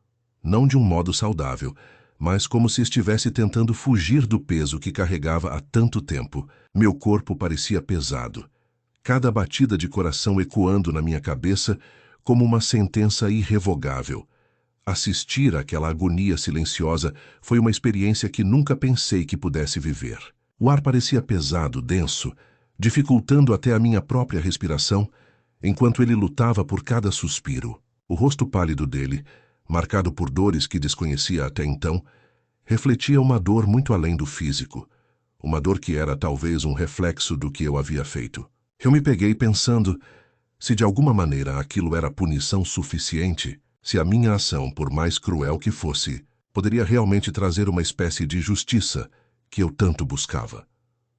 não de um modo saudável, mas como se estivesse tentando fugir do peso que carregava há tanto tempo. Meu corpo parecia pesado, cada batida de coração ecoando na minha cabeça como uma sentença irrevogável. Assistir àquela agonia silenciosa foi uma experiência que nunca pensei que pudesse viver. O ar parecia pesado, denso, dificultando até a minha própria respiração, enquanto ele lutava por cada suspiro. O rosto pálido dele, marcado por dores que desconhecia até então, refletia uma dor muito além do físico, uma dor que era talvez um reflexo do que eu havia feito. Eu me peguei pensando se de alguma maneira aquilo era punição suficiente, se a minha ação, por mais cruel que fosse, poderia realmente trazer uma espécie de justiça que eu tanto buscava.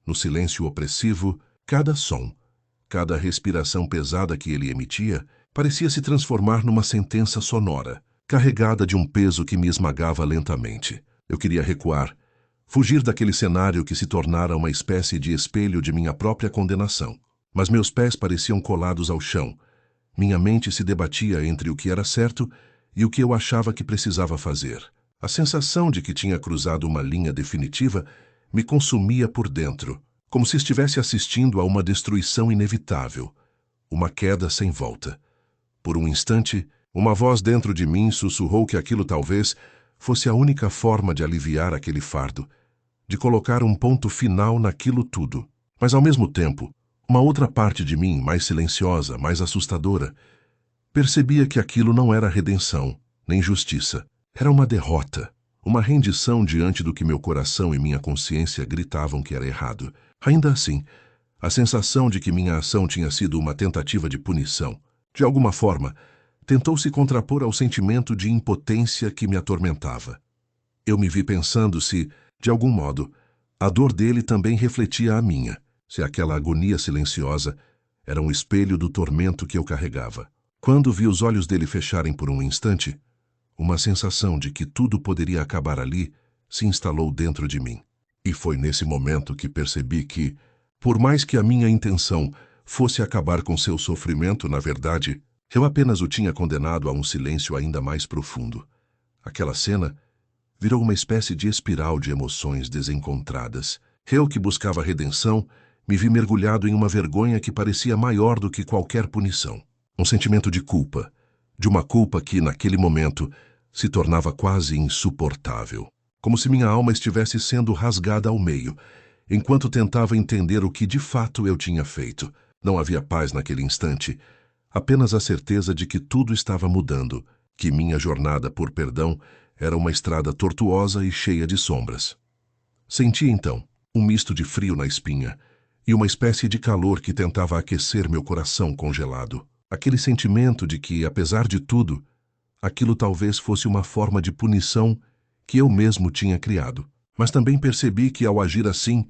No silêncio opressivo, cada som, cada respiração pesada que ele emitia, parecia se transformar numa sentença sonora, carregada de um peso que me esmagava lentamente. Eu queria recuar, fugir daquele cenário que se tornara uma espécie de espelho de minha própria condenação. Mas meus pés pareciam colados ao chão. Minha mente se debatia entre o que era certo e o que eu achava que precisava fazer. A sensação de que tinha cruzado uma linha definitiva me consumia por dentro, como se estivesse assistindo a uma destruição inevitável, uma queda sem volta. Por um instante, uma voz dentro de mim sussurrou que aquilo talvez fosse a única forma de aliviar aquele fardo, de colocar um ponto final naquilo tudo. Mas, ao mesmo tempo, uma outra parte de mim, mais silenciosa, mais assustadora, percebia que aquilo não era redenção, nem justiça. Era uma derrota, uma rendição diante do que meu coração e minha consciência gritavam que era errado. Ainda assim, a sensação de que minha ação tinha sido uma tentativa de punição, de alguma forma, tentou se contrapor ao sentimento de impotência que me atormentava. Eu me vi pensando se, de algum modo, a dor dele também refletia a minha, se aquela agonia silenciosa era um espelho do tormento que eu carregava. Quando vi os olhos dele fecharem por um instante, uma sensação de que tudo poderia acabar ali se instalou dentro de mim. E foi nesse momento que percebi que, por mais que a minha intenção fosse acabar com seu sofrimento, na verdade, eu apenas o tinha condenado a um silêncio ainda mais profundo. Aquela cena virou uma espécie de espiral de emoções desencontradas. Eu, que buscava redenção, me vi mergulhado em uma vergonha que parecia maior do que qualquer punição. Um sentimento de culpa, de uma culpa que, naquele momento, se tornava quase insuportável. Como se minha alma estivesse sendo rasgada ao meio, enquanto tentava entender o que de fato eu tinha feito. Não havia paz naquele instante, apenas a certeza de que tudo estava mudando, que minha jornada por perdão era uma estrada tortuosa e cheia de sombras. Senti, então, um misto de frio na espinha e uma espécie de calor que tentava aquecer meu coração congelado. Aquele sentimento de que, apesar de tudo, aquilo talvez fosse uma forma de punição que eu mesmo tinha criado. Mas também percebi que, ao agir assim,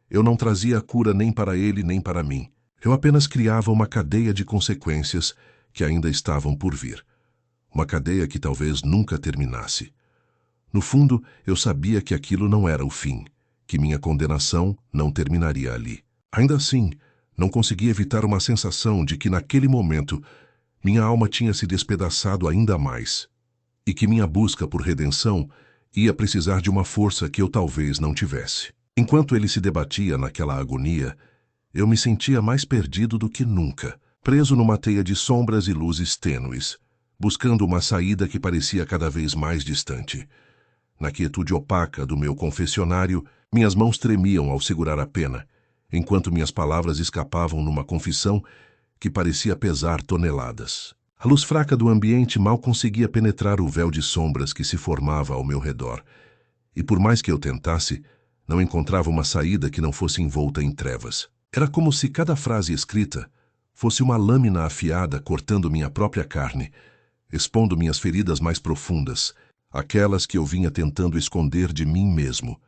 eu não trazia a cura nem para ele nem para mim. Eu apenas criava uma cadeia de consequências que ainda estavam por vir. Uma cadeia que talvez nunca terminasse. No fundo, eu sabia que aquilo não era o fim, que minha condenação não terminaria ali. Ainda assim, não consegui evitar uma sensação de que, naquele momento, minha alma tinha se despedaçado ainda mais, e que minha busca por redenção ia precisar de uma força que eu talvez não tivesse. Enquanto ele se debatia naquela agonia, eu me sentia mais perdido do que nunca, preso numa teia de sombras e luzes tênues, buscando uma saída que parecia cada vez mais distante. Na quietude opaca do meu confessionário, minhas mãos tremiam ao segurar a pena, enquanto minhas palavras escapavam numa confissão que parecia pesar toneladas. A luz fraca do ambiente mal conseguia penetrar o véu de sombras que se formava ao meu redor, e por mais que eu tentasse, não encontrava uma saída que não fosse envolta em trevas. Era como se cada frase escrita fosse uma lâmina afiada cortando minha própria carne, expondo minhas feridas mais profundas, aquelas que eu vinha tentando esconder de mim mesmo.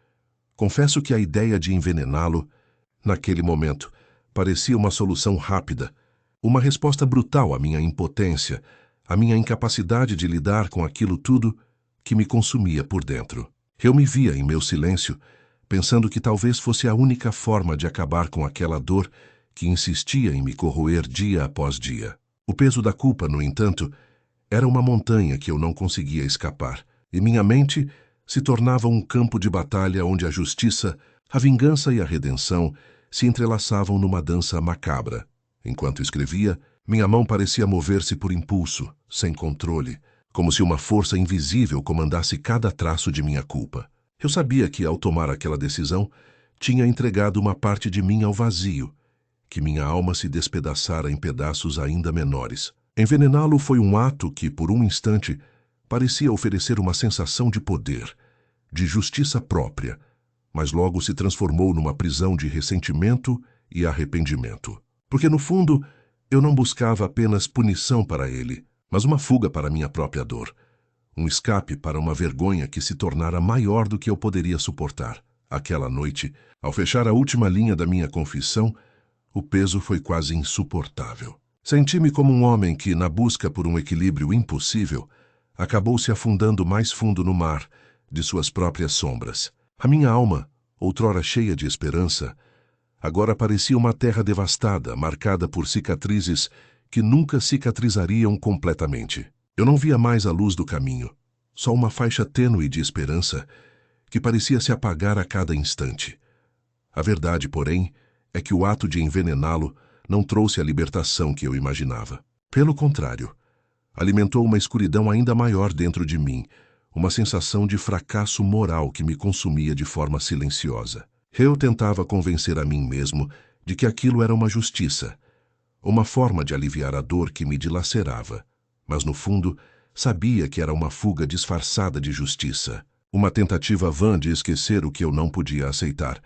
Confesso que a ideia de envenená-lo, naquele momento, parecia uma solução rápida, uma resposta brutal à minha impotência, à minha incapacidade de lidar com aquilo tudo que me consumia por dentro. Eu me via em meu silêncio, pensando que talvez fosse a única forma de acabar com aquela dor que insistia em me corroer dia após dia. O peso da culpa, no entanto, era uma montanha que eu não conseguia escapar, e minha mente se tornava um campo de batalha onde a justiça, a vingança e a redenção se entrelaçavam numa dança macabra. Enquanto escrevia, minha mão parecia mover-se por impulso, sem controle, como se uma força invisível comandasse cada traço de minha culpa. Eu sabia que, ao tomar aquela decisão, tinha entregado uma parte de mim ao vazio, que minha alma se despedaçara em pedaços ainda menores. Envenená-lo foi um ato que, por um instante, parecia oferecer uma sensação de poder, de justiça própria, mas logo se transformou numa prisão de ressentimento e arrependimento. Porque, no fundo, eu não buscava apenas punição para ele, mas uma fuga para minha própria dor, um escape para uma vergonha que se tornara maior do que eu poderia suportar. Aquela noite, ao fechar a última linha da minha confissão, o peso foi quase insuportável. Senti-me como um homem que, na busca por um equilíbrio impossível, acabou se afundando mais fundo no mar de suas próprias sombras. A minha alma, outrora cheia de esperança, agora parecia uma terra devastada, marcada por cicatrizes que nunca cicatrizariam completamente. Eu não via mais a luz do caminho, só uma faixa tênue de esperança que parecia se apagar a cada instante. A verdade, porém, é que o ato de envenená-lo não trouxe a libertação que eu imaginava. Pelo contrário, alimentou uma escuridão ainda maior dentro de mim, uma sensação de fracasso moral que me consumia de forma silenciosa. Eu tentava convencer a mim mesmo de que aquilo era uma justiça, uma forma de aliviar a dor que me dilacerava, mas no fundo sabia que era uma fuga disfarçada de justiça, uma tentativa vã de esquecer o que eu não podia aceitar,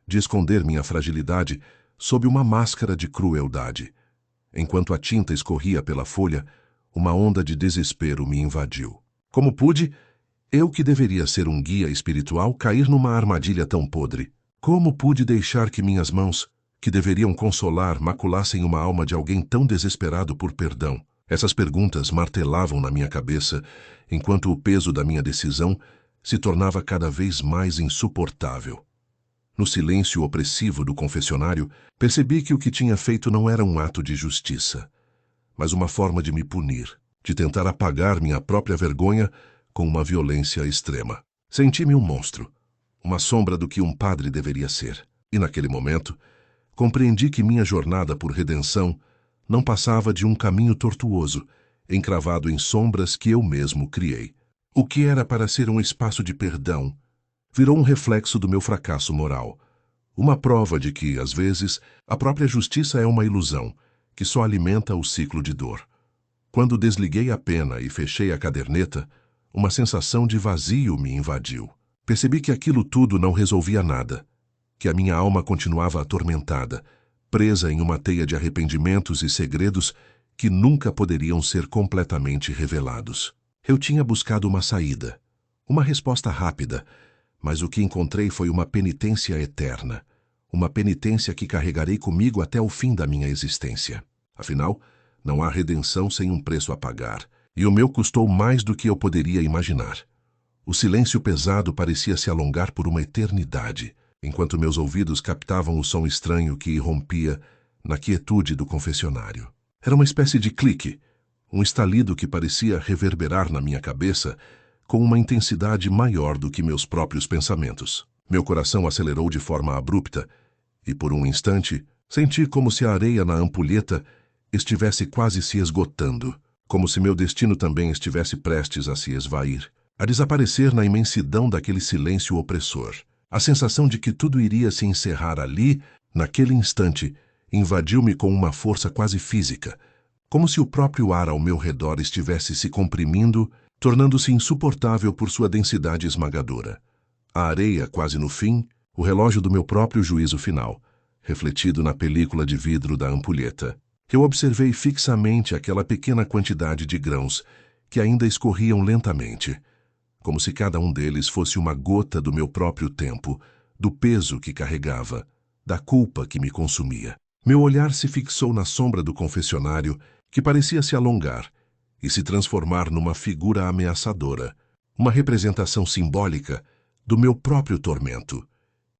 de esconder minha fragilidade sob uma máscara de crueldade. Enquanto a tinta escorria pela folha, uma onda de desespero me invadiu. Como pude, eu que deveria ser um guia espiritual, cair numa armadilha tão podre? Como pude deixar que minhas mãos, que deveriam consolar, maculassem uma alma de alguém tão desesperado por perdão? Essas perguntas martelavam na minha cabeça, enquanto o peso da minha decisão se tornava cada vez mais insuportável. No silêncio opressivo do confessionário, percebi que o que tinha feito não era um ato de justiça, mas uma forma de me punir, de tentar apagar minha própria vergonha com uma violência extrema. Senti-me um monstro, uma sombra do que um padre deveria ser. E naquele momento, compreendi que minha jornada por redenção não passava de um caminho tortuoso, encravado em sombras que eu mesmo criei. O que era para ser um espaço de perdão virou um reflexo do meu fracasso moral, uma prova de que, às vezes, a própria justiça é uma ilusão, que só alimenta o ciclo de dor. Quando desliguei a pena e fechei a caderneta, uma sensação de vazio me invadiu. Percebi que aquilo tudo não resolvia nada, que a minha alma continuava atormentada, presa em uma teia de arrependimentos e segredos que nunca poderiam ser completamente revelados. Eu tinha buscado uma saída, uma resposta rápida, mas o que encontrei foi uma penitência eterna, uma penitência que carregarei comigo até o fim da minha existência. Afinal, não há redenção sem um preço a pagar, e o meu custou mais do que eu poderia imaginar. O silêncio pesado parecia se alongar por uma eternidade, enquanto meus ouvidos captavam o som estranho que irrompia na quietude do confessionário. Era uma espécie de clique, um estalido que parecia reverberar na minha cabeça com uma intensidade maior do que meus próprios pensamentos. Meu coração acelerou de forma abrupta e, por um instante, senti como se a areia na ampulheta estivesse quase se esgotando, como se meu destino também estivesse prestes a se esvair, a desaparecer na imensidão daquele silêncio opressor. A sensação de que tudo iria se encerrar ali, naquele instante, invadiu-me com uma força quase física, como se o próprio ar ao meu redor estivesse se comprimindo, tornando-se insuportável por sua densidade esmagadora. A areia, quase no fim, o relógio do meu próprio juízo final, refletido na película de vidro da ampulheta. Eu observei fixamente aquela pequena quantidade de grãos que ainda escorriam lentamente, como se cada um deles fosse uma gota do meu próprio tempo, do peso que carregava, da culpa que me consumia. Meu olhar se fixou na sombra do confessionário, que parecia se alongar e se transformar numa figura ameaçadora, uma representação simbólica do meu próprio tormento.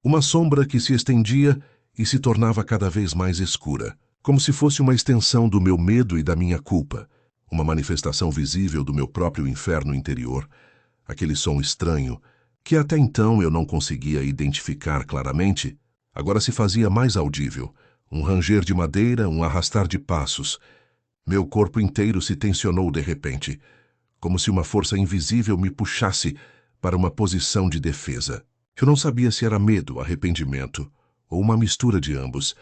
Uma sombra que se estendia e se tornava cada vez mais escura, como se fosse uma extensão do meu medo e da minha culpa, uma manifestação visível do meu próprio inferno interior, aquele som estranho, que até então eu não conseguia identificar claramente, agora se fazia mais audível, um ranger de madeira, um arrastar de passos. Meu corpo inteiro se tensionou de repente, como se uma força invisível me puxasse para uma posição de defesa. Eu não sabia se era medo, arrependimento, ou uma mistura de ambos,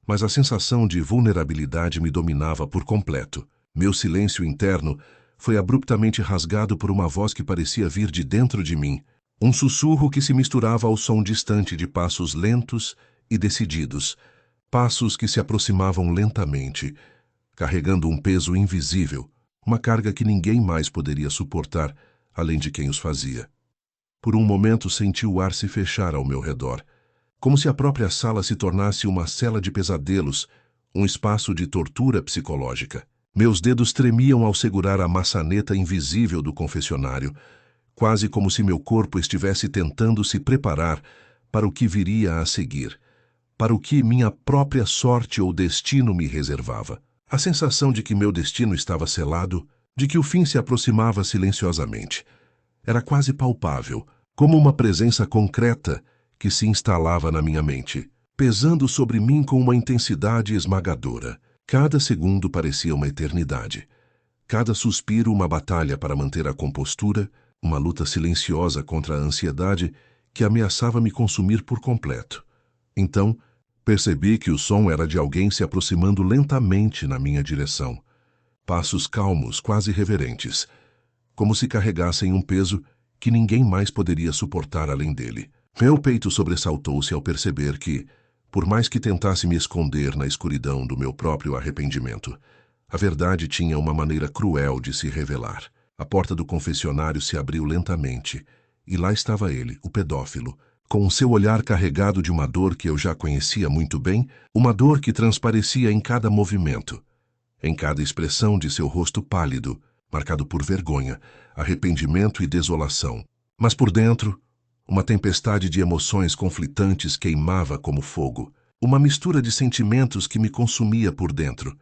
mas a sensação de vulnerabilidade me dominava por completo. Meu silêncio interno foi abruptamente rasgado por uma voz que parecia vir de dentro de mim, um sussurro que se misturava ao som distante de passos lentos e decididos, passos que se aproximavam lentamente, carregando um peso invisível, uma carga que ninguém mais poderia suportar, além de quem os fazia. Por um momento senti o ar se fechar ao meu redor, como se a própria sala se tornasse uma cela de pesadelos, um espaço de tortura psicológica. Meus dedos tremiam ao segurar a maçaneta invisível do confessionário, quase como se meu corpo estivesse tentando se preparar para o que viria a seguir, para o que minha própria sorte ou destino me reservava. A sensação de que meu destino estava selado, de que o fim se aproximava silenciosamente, era quase palpável, como uma presença concreta que se instalava na minha mente, pesando sobre mim com uma intensidade esmagadora. Cada segundo parecia uma eternidade. Cada suspiro uma batalha para manter a compostura, uma luta silenciosa contra a ansiedade que ameaçava me consumir por completo. Então, percebi que o som era de alguém se aproximando lentamente na minha direção. Passos calmos, quase reverentes, como se carregassem um peso que ninguém mais poderia suportar além dele. Meu peito sobressaltou-se ao perceber que, por mais que tentasse me esconder na escuridão do meu próprio arrependimento, a verdade tinha uma maneira cruel de se revelar. A porta do confessionário se abriu lentamente, e lá estava ele, o pedófilo, com o seu olhar carregado de uma dor que eu já conhecia muito bem, uma dor que transparecia em cada movimento, em cada expressão de seu rosto pálido, marcado por vergonha, arrependimento e desolação. Mas por dentro, uma tempestade de emoções conflitantes queimava como fogo, uma mistura de sentimentos que me consumia por dentro,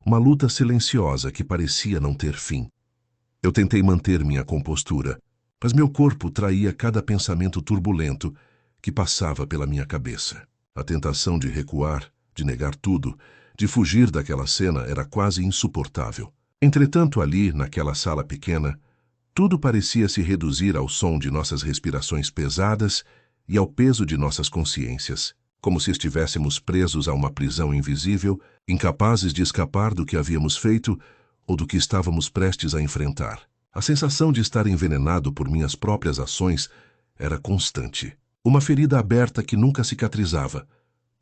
uma luta silenciosa que parecia não ter fim. Eu tentei manter minha compostura, mas meu corpo traía cada pensamento turbulento que passava pela minha cabeça. A tentação de recuar, de negar tudo, de fugir daquela cena era quase insuportável. Entretanto, ali, naquela sala pequena, tudo parecia se reduzir ao som de nossas respirações pesadas e ao peso de nossas consciências, como se estivéssemos presos a uma prisão invisível, incapazes de escapar do que havíamos feito ou do que estávamos prestes a enfrentar. A sensação de estar envenenado por minhas próprias ações era constante. Uma ferida aberta que nunca cicatrizava,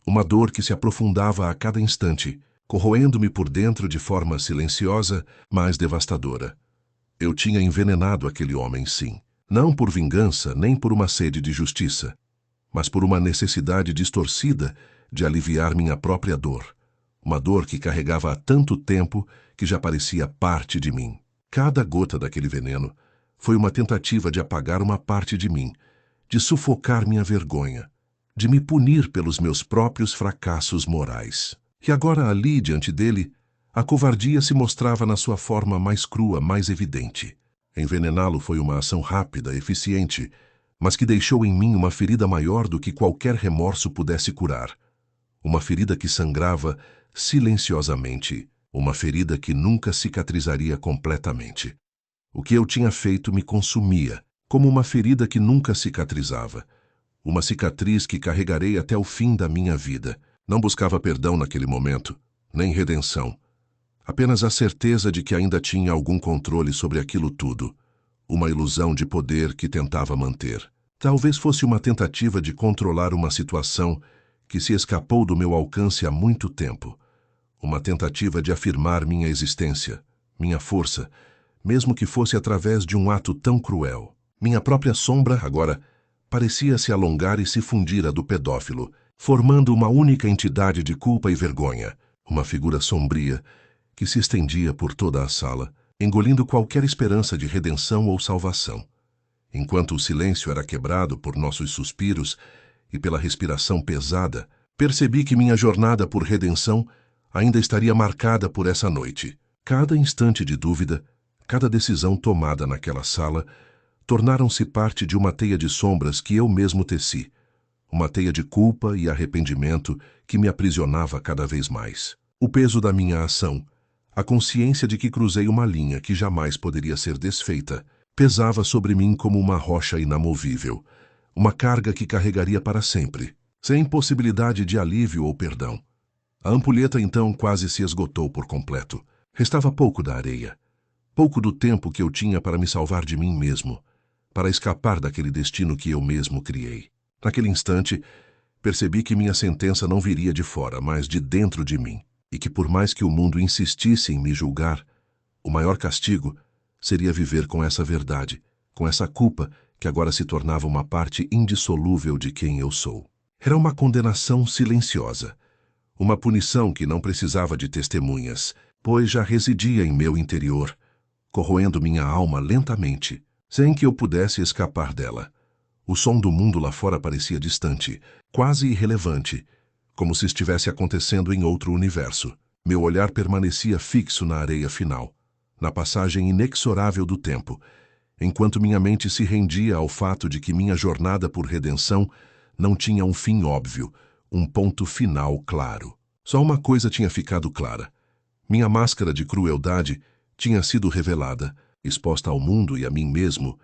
uma dor que se aprofundava a cada instante, corroendo-me por dentro de forma silenciosa, mas devastadora. Eu tinha envenenado aquele homem, sim. Não por vingança, nem por uma sede de justiça, mas por uma necessidade distorcida de aliviar minha própria dor. Uma dor que carregava há tanto tempo que já parecia parte de mim. Cada gota daquele veneno foi uma tentativa de apagar uma parte de mim, de sufocar minha vergonha, de me punir pelos meus próprios fracassos morais. E agora ali, diante dele, a covardia se mostrava na sua forma mais crua, mais evidente. Envenená-lo foi uma ação rápida, eficiente, mas que deixou em mim uma ferida maior do que qualquer remorso pudesse curar. Uma ferida que sangrava silenciosamente, uma ferida que nunca cicatrizaria completamente. O que eu tinha feito me consumia, como uma ferida que nunca cicatrizava. Uma cicatriz que carregarei até o fim da minha vida. Não buscava perdão naquele momento, nem redenção. Apenas a certeza de que ainda tinha algum controle sobre aquilo tudo. Uma ilusão de poder que tentava manter. Talvez fosse uma tentativa de controlar uma situação que se escapou do meu alcance há muito tempo. Uma tentativa de afirmar minha existência, minha força, mesmo que fosse através de um ato tão cruel. Minha própria sombra, agora, parecia se alongar e se fundir à do pedófilo, formando uma única entidade de culpa e vergonha, uma figura sombria que se estendia por toda a sala, engolindo qualquer esperança de redenção ou salvação. Enquanto o silêncio era quebrado por nossos suspiros e pela respiração pesada, percebi que minha jornada por redenção ainda estaria marcada por essa noite. Cada instante de dúvida, cada decisão tomada naquela sala, tornaram-se parte de uma teia de sombras que eu mesmo teci, uma teia de culpa e arrependimento que me aprisionava cada vez mais. O peso da minha ação, a consciência de que cruzei uma linha que jamais poderia ser desfeita, pesava sobre mim como uma rocha inamovível, uma carga que carregaria para sempre, sem possibilidade de alívio ou perdão. A ampulheta então quase se esgotou por completo. Restava pouco da areia, pouco do tempo que eu tinha para me salvar de mim mesmo, para escapar daquele destino que eu mesmo criei. Naquele instante, percebi que minha sentença não viria de fora, mas de dentro de mim, e que por mais que o mundo insistisse em me julgar, o maior castigo seria viver com essa verdade, com essa culpa que agora se tornava uma parte indissolúvel de quem eu sou. Era uma condenação silenciosa, uma punição que não precisava de testemunhas, pois já residia em meu interior, corroendo minha alma lentamente, sem que eu pudesse escapar dela. O som do mundo lá fora parecia distante, quase irrelevante, como se estivesse acontecendo em outro universo. Meu olhar permanecia fixo na areia final, na passagem inexorável do tempo, enquanto minha mente se rendia ao fato de que minha jornada por redenção não tinha um fim óbvio, um ponto final claro. Só uma coisa tinha ficado clara. Minha máscara de crueldade tinha sido revelada, exposta ao mundo e a mim mesmo,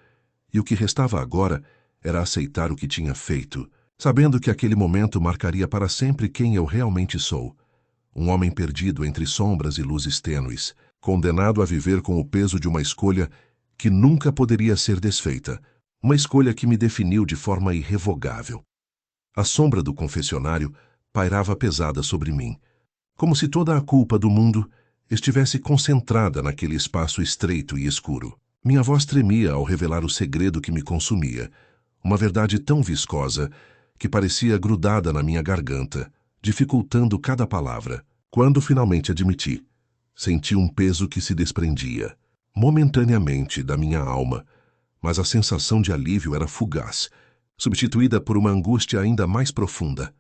e o que restava agora era aceitar o que tinha feito, sabendo que aquele momento marcaria para sempre quem eu realmente sou. Um homem perdido entre sombras e luzes tênues, condenado a viver com o peso de uma escolha que nunca poderia ser desfeita, uma escolha que me definiu de forma irrevogável. A sombra do confessionário pairava pesada sobre mim, como se toda a culpa do mundo estivesse concentrada naquele espaço estreito e escuro. Minha voz tremia ao revelar o segredo que me consumia, uma verdade tão viscosa que parecia grudada na minha garganta, dificultando cada palavra. Quando finalmente admiti, senti um peso que se desprendia, momentaneamente, da minha alma, mas a sensação de alívio era fugaz, substituída por uma angústia ainda mais profunda.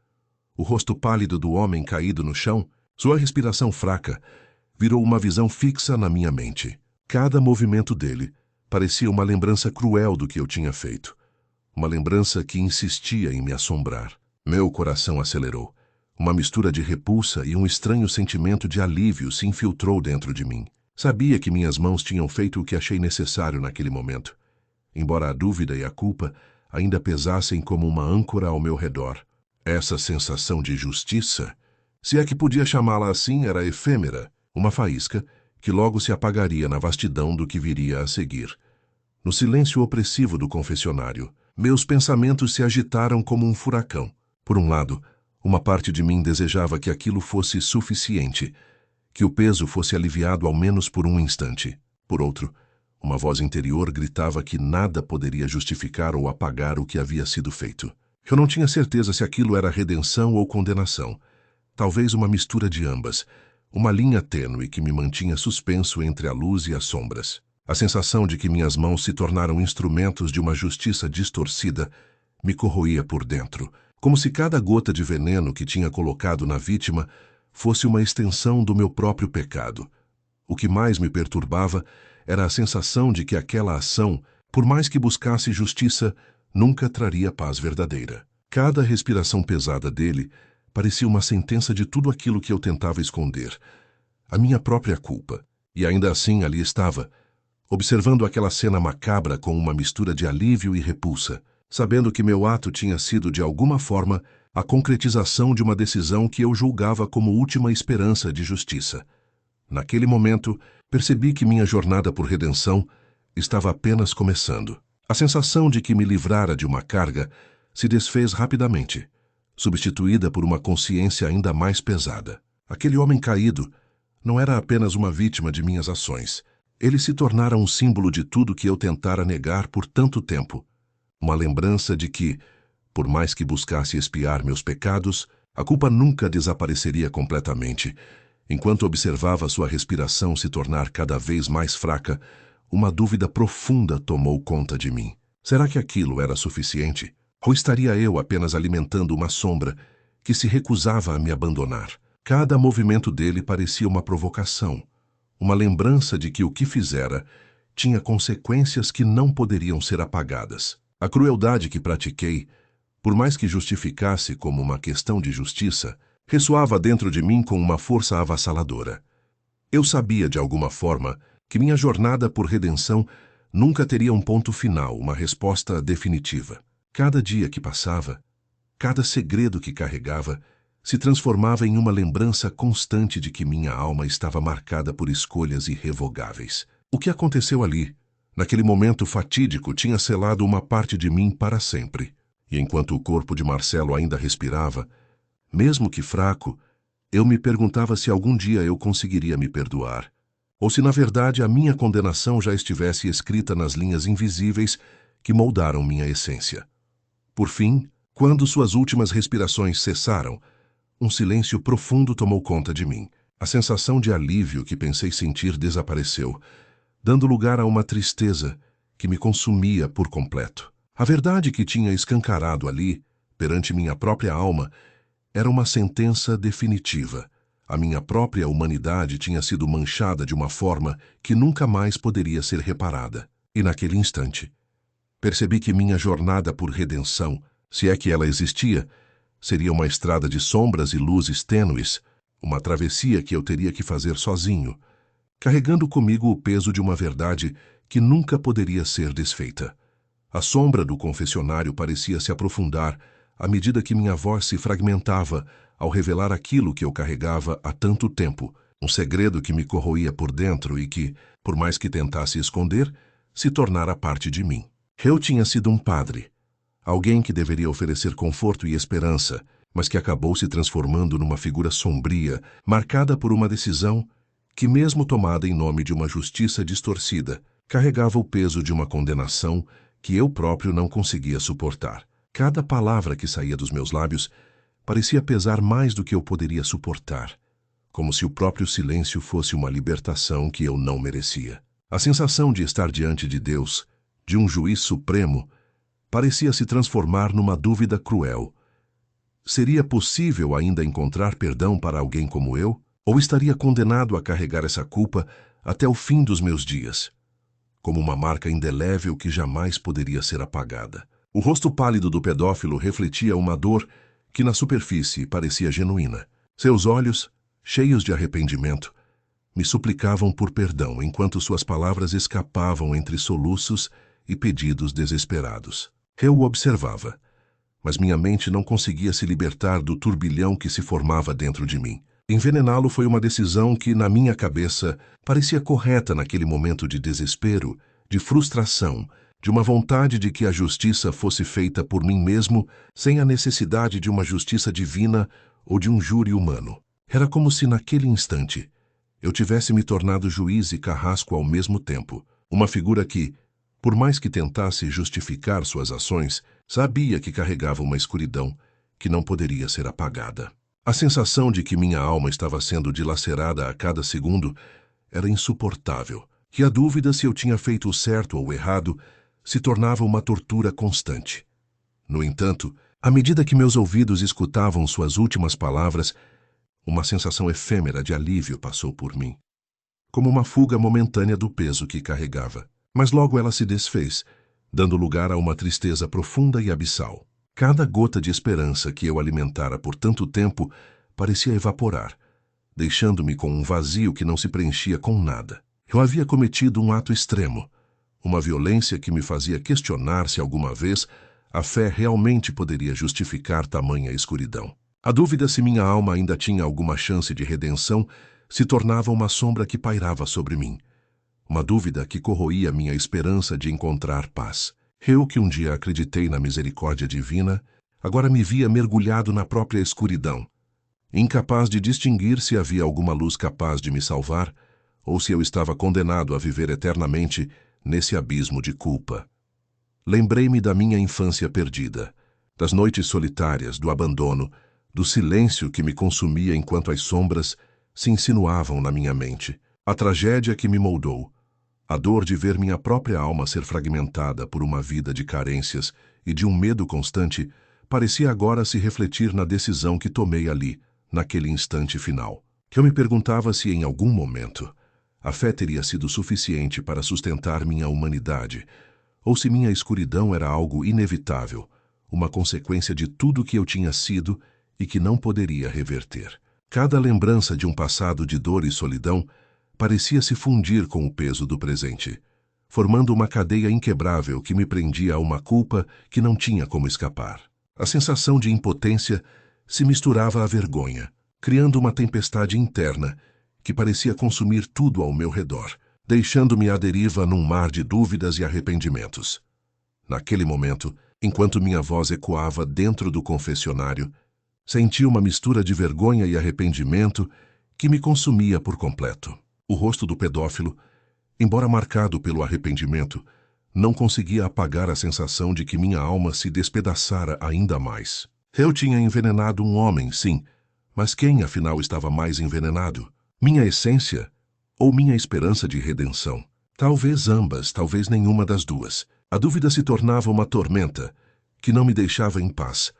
O rosto pálido do homem caído no chão, sua respiração fraca, virou uma visão fixa na minha mente. Cada movimento dele parecia uma lembrança cruel do que eu tinha feito. Uma lembrança que insistia em me assombrar. Meu coração acelerou. Uma mistura de repulsa e um estranho sentimento de alívio se infiltrou dentro de mim. Sabia que minhas mãos tinham feito o que achei necessário naquele momento, embora a dúvida e a culpa ainda pesassem como uma âncora ao meu redor. Essa sensação de justiça, se é que podia chamá-la assim, era efêmera, uma faísca que logo se apagaria na vastidão do que viria a seguir. No silêncio opressivo do confessionário, meus pensamentos se agitaram como um furacão. Por um lado, uma parte de mim desejava que aquilo fosse suficiente, que o peso fosse aliviado ao menos por um instante. Por outro, uma voz interior gritava que nada poderia justificar ou apagar o que havia sido feito. Eu não tinha certeza se aquilo era redenção ou condenação. Talvez uma mistura de ambas, uma linha tênue que me mantinha suspenso entre a luz e as sombras. A sensação de que minhas mãos se tornaram instrumentos de uma justiça distorcida me corroía por dentro, como se cada gota de veneno que tinha colocado na vítima fosse uma extensão do meu próprio pecado. O que mais me perturbava era a sensação de que aquela ação, por mais que buscasse justiça, nunca traria paz verdadeira. Cada respiração pesada dele parecia uma sentença de tudo aquilo que eu tentava esconder, a minha própria culpa. E ainda assim ali estava, observando aquela cena macabra com uma mistura de alívio e repulsa, sabendo que meu ato tinha sido de alguma forma a concretização de uma decisão que eu julgava como última esperança de justiça. Naquele momento, percebi que minha jornada por redenção estava apenas começando. A sensação de que me livrara de uma carga se desfez rapidamente, substituída por uma consciência ainda mais pesada. Aquele homem caído não era apenas uma vítima de minhas ações. Ele se tornara um símbolo de tudo que eu tentara negar por tanto tempo. Uma lembrança de que, por mais que buscasse expiar meus pecados, a culpa nunca desapareceria completamente. Enquanto observava sua respiração se tornar cada vez mais fraca, uma dúvida profunda tomou conta de mim. Será que aquilo era suficiente? Ou estaria eu apenas alimentando uma sombra que se recusava a me abandonar? Cada movimento dele parecia uma provocação, uma lembrança de que o que fizera tinha consequências que não poderiam ser apagadas. A crueldade que pratiquei, por mais que justificasse como uma questão de justiça, ressoava dentro de mim com uma força avassaladora. Eu sabia, de alguma forma, que minha jornada por redenção nunca teria um ponto final, uma resposta definitiva. Cada dia que passava, cada segredo que carregava, se transformava em uma lembrança constante de que minha alma estava marcada por escolhas irrevogáveis. O que aconteceu ali, naquele momento fatídico, tinha selado uma parte de mim para sempre. E enquanto o corpo de Marcelo ainda respirava, mesmo que fraco, eu me perguntava se algum dia eu conseguiria me perdoar, ou se na verdade a minha condenação já estivesse escrita nas linhas invisíveis que moldaram minha essência. Por fim, quando suas últimas respirações cessaram, um silêncio profundo tomou conta de mim. A sensação de alívio que pensei sentir desapareceu, dando lugar a uma tristeza que me consumia por completo. A verdade que tinha escancarado ali, perante minha própria alma, era uma sentença definitiva. A minha própria humanidade tinha sido manchada de uma forma que nunca mais poderia ser reparada. E naquele instante, percebi que minha jornada por redenção, se é que ela existia, seria uma estrada de sombras e luzes tênues, uma travessia que eu teria que fazer sozinho, carregando comigo o peso de uma verdade que nunca poderia ser desfeita. A sombra do confessionário parecia se aprofundar à medida que minha voz se fragmentava ao revelar aquilo que eu carregava há tanto tempo, um segredo que me corroía por dentro e que, por mais que tentasse esconder, se tornara parte de mim. Eu tinha sido um padre, alguém que deveria oferecer conforto e esperança, mas que acabou se transformando numa figura sombria, marcada por uma decisão que, mesmo tomada em nome de uma justiça distorcida, carregava o peso de uma condenação que eu próprio não conseguia suportar. Cada palavra que saía dos meus lábios parecia pesar mais do que eu poderia suportar, como se o próprio silêncio fosse uma libertação que eu não merecia. A sensação de estar diante de Deus, de um juiz supremo, parecia se transformar numa dúvida cruel. Seria possível ainda encontrar perdão para alguém como eu? Ou estaria condenado a carregar essa culpa até o fim dos meus dias, como uma marca indelével que jamais poderia ser apagada? O rosto pálido do pedófilo refletia uma dor que na superfície parecia genuína. Seus olhos, cheios de arrependimento, me suplicavam por perdão enquanto suas palavras escapavam entre soluços e pedidos desesperados. Eu o observava, mas minha mente não conseguia se libertar do turbilhão que se formava dentro de mim. Envenená-lo foi uma decisão que, na minha cabeça, parecia correta naquele momento de desespero, de frustração, de uma vontade de que a justiça fosse feita por mim mesmo, sem a necessidade de uma justiça divina ou de um júri humano. Era como se, naquele instante, eu tivesse me tornado juiz e carrasco ao mesmo tempo, uma figura que, por mais que tentasse justificar suas ações, sabia que carregava uma escuridão que não poderia ser apagada. A sensação de que minha alma estava sendo dilacerada a cada segundo era insuportável, e a dúvida se eu tinha feito o certo ou o errado se tornava uma tortura constante. No entanto, à medida que meus ouvidos escutavam suas últimas palavras, uma sensação efêmera de alívio passou por mim, como uma fuga momentânea do peso que carregava. Mas logo ela se desfez, dando lugar a uma tristeza profunda e abissal. Cada gota de esperança que eu alimentara por tanto tempo parecia evaporar, deixando-me com um vazio que não se preenchia com nada. Eu havia cometido um ato extremo, uma violência que me fazia questionar se alguma vez a fé realmente poderia justificar tamanha escuridão. A dúvida se minha alma ainda tinha alguma chance de redenção se tornava uma sombra que pairava sobre mim. Uma dúvida que corroía minha esperança de encontrar paz. Eu, que um dia acreditei na misericórdia divina, agora me via mergulhado na própria escuridão, incapaz de distinguir se havia alguma luz capaz de me salvar ou se eu estava condenado a viver eternamente nesse abismo de culpa. Lembrei-me da minha infância perdida, das noites solitárias, do abandono, do silêncio que me consumia enquanto as sombras se insinuavam na minha mente. A tragédia que me moldou, a dor de ver minha própria alma ser fragmentada por uma vida de carências e de um medo constante, parecia agora se refletir na decisão que tomei ali, naquele instante final. Eu me perguntava se em algum momento a fé teria sido suficiente para sustentar minha humanidade, ou se minha escuridão era algo inevitável, uma consequência de tudo que eu tinha sido e que não poderia reverter. Cada lembrança de um passado de dor e solidão parecia se fundir com o peso do presente, formando uma cadeia inquebrável que me prendia a uma culpa que não tinha como escapar. A sensação de impotência se misturava à vergonha, criando uma tempestade interna que parecia consumir tudo ao meu redor, deixando-me à deriva num mar de dúvidas e arrependimentos. Naquele momento, enquanto minha voz ecoava dentro do confessionário, senti uma mistura de vergonha e arrependimento que me consumia por completo. O rosto do pedófilo, embora marcado pelo arrependimento, não conseguia apagar a sensação de que minha alma se despedaçara ainda mais. Eu tinha envenenado um homem, sim, mas quem afinal estava mais envenenado? Minha essência ou minha esperança de redenção? Talvez ambas, talvez nenhuma das duas. A dúvida se tornava uma tormenta que não me deixava em paz.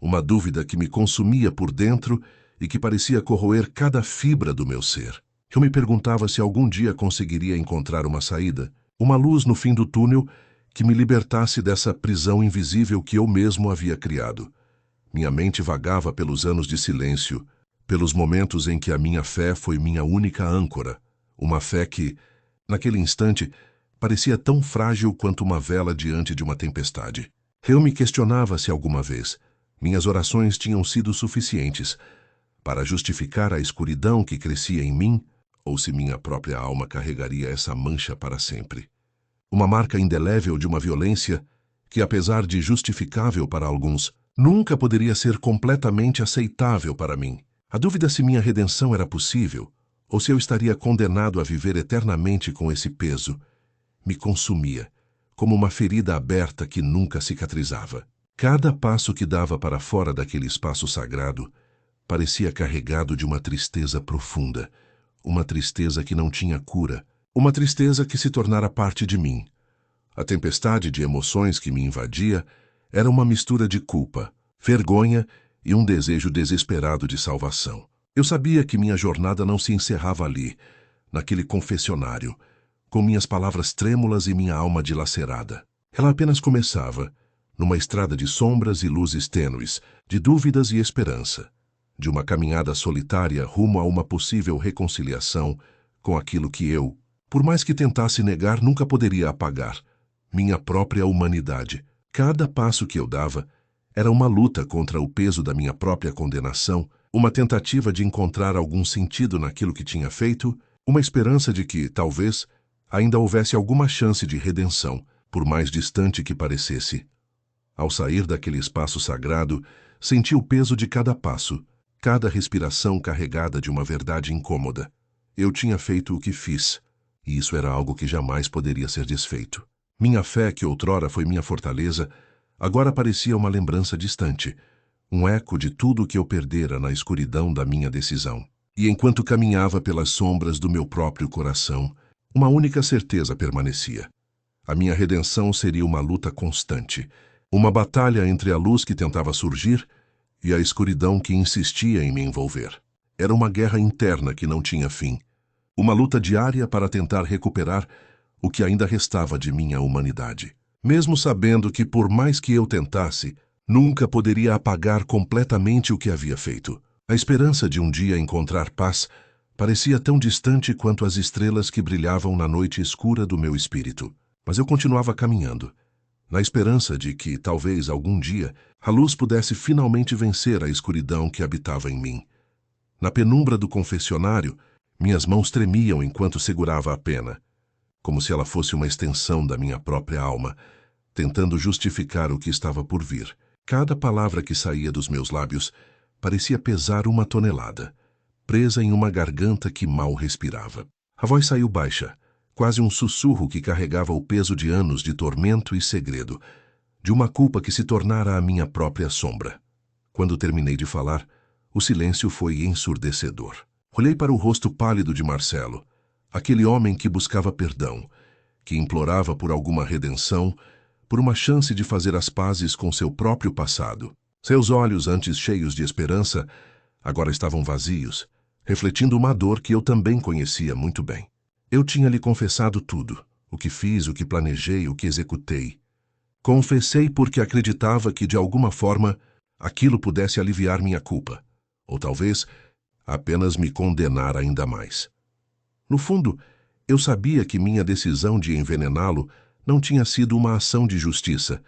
Uma dúvida que me consumia por dentro e que parecia corroer cada fibra do meu ser. Eu me perguntava se algum dia conseguiria encontrar uma saída, uma luz no fim do túnel que me libertasse dessa prisão invisível que eu mesmo havia criado. Minha mente vagava pelos anos de silêncio, pelos momentos em que a minha fé foi minha única âncora, uma fé que, naquele instante, parecia tão frágil quanto uma vela diante de uma tempestade. Eu me questionava se alguma vez minhas orações tinham sido suficientes para justificar a escuridão que crescia em mim, ou se minha própria alma carregaria essa mancha para sempre. Uma marca indelével de uma violência que, apesar de justificável para alguns, nunca poderia ser completamente aceitável para mim. A dúvida se minha redenção era possível, ou se eu estaria condenado a viver eternamente com esse peso, me consumia, como uma ferida aberta que nunca cicatrizava. Cada passo que dava para fora daquele espaço sagrado parecia carregado de uma tristeza profunda, uma tristeza que não tinha cura, uma tristeza que se tornara parte de mim. A tempestade de emoções que me invadia era uma mistura de culpa, vergonha e um desejo desesperado de salvação. Eu sabia que minha jornada não se encerrava ali, naquele confessionário, com minhas palavras trêmulas e minha alma dilacerada. Ela apenas começava, numa estrada de sombras e luzes tênues, de dúvidas e esperança, de uma caminhada solitária rumo a uma possível reconciliação com aquilo que eu, por mais que tentasse negar, nunca poderia apagar, minha própria humanidade. Cada passo que eu dava era uma luta contra o peso da minha própria condenação, uma tentativa de encontrar algum sentido naquilo que tinha feito, uma esperança de que, talvez, ainda houvesse alguma chance de redenção, por mais distante que parecesse. Ao sair daquele espaço sagrado, senti o peso de cada passo, cada respiração carregada de uma verdade incômoda. Eu tinha feito o que fiz, e isso era algo que jamais poderia ser desfeito. Minha fé, que outrora foi minha fortaleza, agora parecia uma lembrança distante, um eco de tudo o que eu perdera na escuridão da minha decisão. E enquanto caminhava pelas sombras do meu próprio coração, uma única certeza permanecia. A minha redenção seria uma luta constante, uma batalha entre a luz que tentava surgir e a escuridão que insistia em me envolver. Era uma guerra interna que não tinha fim, uma luta diária para tentar recuperar o que ainda restava de minha humanidade. Mesmo sabendo que, por mais que eu tentasse, nunca poderia apagar completamente o que havia feito. A esperança de um dia encontrar paz parecia tão distante quanto as estrelas que brilhavam na noite escura do meu espírito. Mas eu continuava caminhando, na esperança de que, talvez, algum dia, a luz pudesse finalmente vencer a escuridão que habitava em mim. Na penumbra do confessionário, Minhas mãos tremiam enquanto segurava a pena, como se ela fosse uma extensão da minha própria alma, tentando justificar o que estava por vir. Cada palavra que saía dos meus lábios parecia pesar 1 tonelada, presa em uma garganta que mal respirava. A voz saiu baixa, quase um sussurro que carregava o peso de anos de tormento e segredo, de uma culpa que se tornara a minha própria sombra. Quando terminei de falar, o silêncio foi ensurdecedor. Olhei para o rosto pálido de Marcelo, aquele homem que buscava perdão, que implorava por alguma redenção, por uma chance de fazer as pazes com seu próprio passado. Seus olhos, antes cheios de esperança, agora estavam vazios, refletindo uma dor que eu também conhecia muito bem. Eu tinha lhe confessado tudo, o que fiz, o que planejei, o que executei. Confessei porque acreditava que, de alguma forma, aquilo pudesse aliviar minha culpa, ou talvez apenas me condenar ainda mais. No fundo, eu sabia que minha decisão de envenená-lo não tinha sido uma ação de justiça,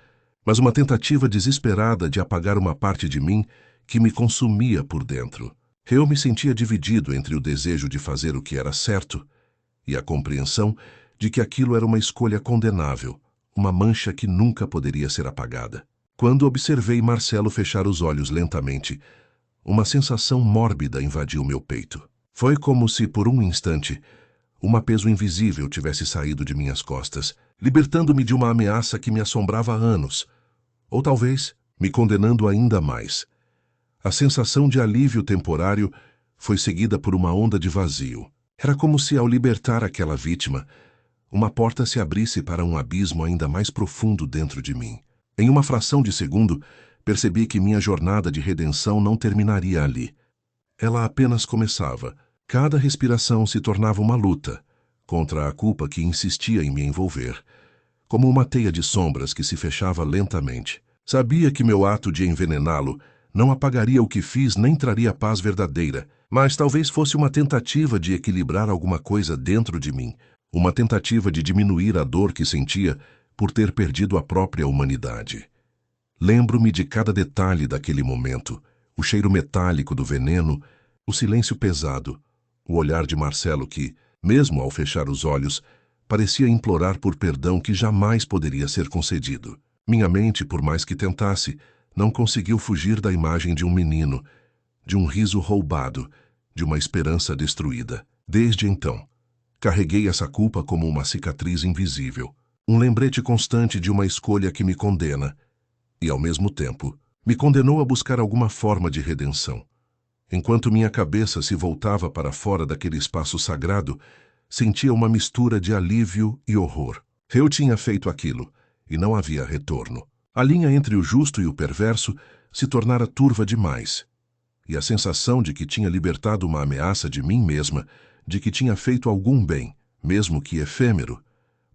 mas uma tentativa desesperada de apagar uma parte de mim que me consumia por dentro. Eu me sentia dividido entre o desejo de fazer o que era certo e a compreensão de que aquilo era uma escolha condenável, uma mancha que nunca poderia ser apagada. Quando observei Marcelo fechar os olhos lentamente, uma sensação mórbida invadiu meu peito. Foi como se, por um instante, um peso invisível tivesse saído de minhas costas, libertando-me de uma ameaça que me assombrava há anos, ou talvez me condenando ainda mais. A sensação de alívio temporário foi seguida por uma onda de vazio. Era como se, ao libertar aquela vítima, uma porta se abrisse para um abismo ainda mais profundo dentro de mim. Em uma fração de segundo, percebi que minha jornada de redenção não terminaria ali. Ela apenas começava. Cada respiração se tornava uma luta contra a culpa que insistia em me envolver, como uma teia de sombras que se fechava lentamente. Sabia que meu ato de envenená-lo não apagaria o que fiz nem traria paz verdadeira, mas talvez fosse uma tentativa de equilibrar alguma coisa dentro de mim, uma tentativa de diminuir a dor que sentia por ter perdido a própria humanidade. Lembro-me de cada detalhe daquele momento, o cheiro metálico do veneno, o silêncio pesado, o olhar de Marcelo que, mesmo ao fechar os olhos, parecia implorar por perdão que jamais poderia ser concedido. Minha mente, por mais que tentasse, não conseguiu fugir da imagem de um menino, de um riso roubado, de uma esperança destruída. Desde então, carreguei essa culpa como uma cicatriz invisível, um lembrete constante de uma escolha que me condena e, ao mesmo tempo, me condenou a buscar alguma forma de redenção. Enquanto minha cabeça se voltava para fora daquele espaço sagrado, sentia uma mistura de alívio e horror. Eu tinha feito aquilo, e não havia retorno. A linha entre o justo e o perverso se tornara turva demais, e a sensação de que tinha libertado uma ameaça de mim mesma, de que tinha feito algum bem, mesmo que efêmero,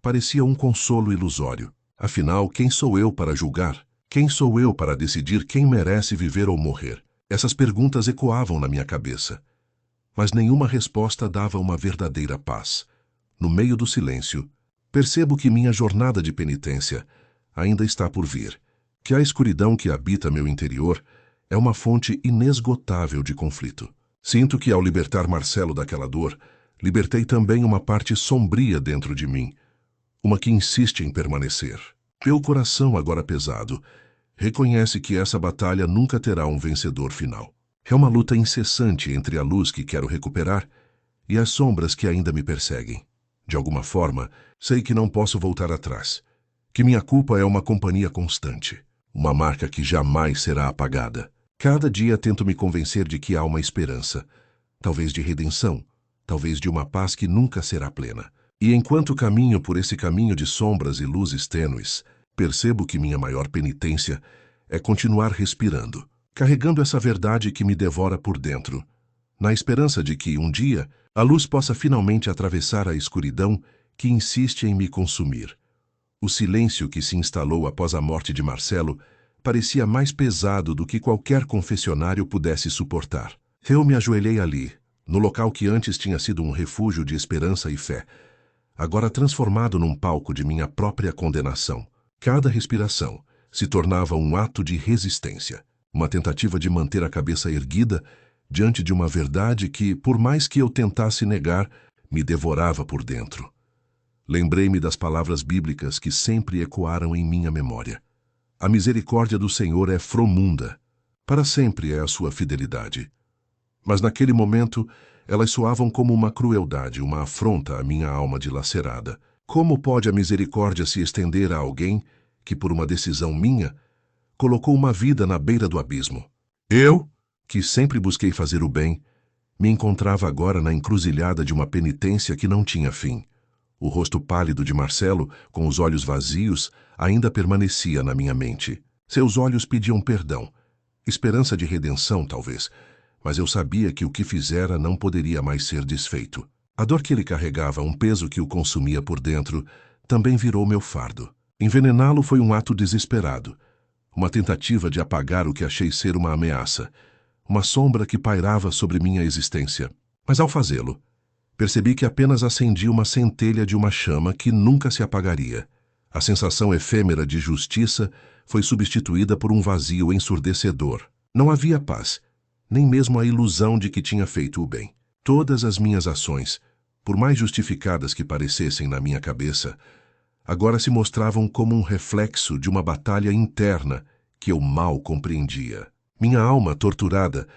parecia um consolo ilusório. Afinal, quem sou eu para julgar? Quem sou eu para decidir quem merece viver ou morrer? Essas perguntas ecoavam na minha cabeça, mas nenhuma resposta dava uma verdadeira paz. No meio do silêncio, percebo que minha jornada de penitência ainda está por vir, que a escuridão que habita meu interior é uma fonte inesgotável de conflito. Sinto que, ao libertar Marcelo daquela dor, libertei também uma parte sombria dentro de mim, uma que insiste em permanecer. Meu coração, agora pesado, reconhece que essa batalha nunca terá um vencedor final. É uma luta incessante entre a luz que quero recuperar e as sombras que ainda me perseguem. De alguma forma, sei que não posso voltar atrás, que minha culpa é uma companhia constante, uma marca que jamais será apagada. Cada dia tento me convencer de que há uma esperança, talvez de redenção, talvez de uma paz que nunca será plena. E enquanto caminho por esse caminho de sombras e luzes tênues, percebo que minha maior penitência é continuar respirando, carregando essa verdade que me devora por dentro, na esperança de que, um dia, a luz possa finalmente atravessar a escuridão que insiste em me consumir. O silêncio que se instalou após a morte de Marcelo parecia mais pesado do que qualquer confessionário pudesse suportar. Eu me ajoelhei ali, no local que antes tinha sido um refúgio de esperança e fé, agora transformado num palco de minha própria condenação. Cada respiração se tornava um ato de resistência, uma tentativa de manter a cabeça erguida diante de uma verdade que, por mais que eu tentasse negar, me devorava por dentro. Lembrei-me das palavras bíblicas que sempre ecoaram em minha memória. A misericórdia do Senhor é fromunda. Para sempre é a sua fidelidade. Mas naquele momento, elas soavam como uma crueldade, uma afronta à minha alma dilacerada. Como pode a misericórdia se estender a alguém que, por uma decisão minha, colocou uma vida na beira do abismo? Eu, que sempre busquei fazer o bem, me encontrava agora na encruzilhada de uma penitência que não tinha fim. O rosto pálido de Marcelo, com os olhos vazios, ainda permanecia na minha mente. Seus olhos pediam perdão, esperança de redenção, talvez, mas eu sabia que o que fizera não poderia mais ser desfeito. A dor que ele carregava, um peso que o consumia por dentro, também virou meu fardo. Envenená-lo foi um ato desesperado, uma tentativa de apagar o que achei ser uma ameaça, uma sombra que pairava sobre minha existência. Mas ao fazê-lo, percebi que apenas acendia uma centelha de uma chama que nunca se apagaria. A sensação efêmera de justiça foi substituída por um vazio ensurdecedor. Não havia paz, nem mesmo a ilusão de que tinha feito o bem. Todas as minhas ações, por mais justificadas que parecessem na minha cabeça, agora se mostravam como um reflexo de uma batalha interna que eu mal compreendia. Minha alma, torturada,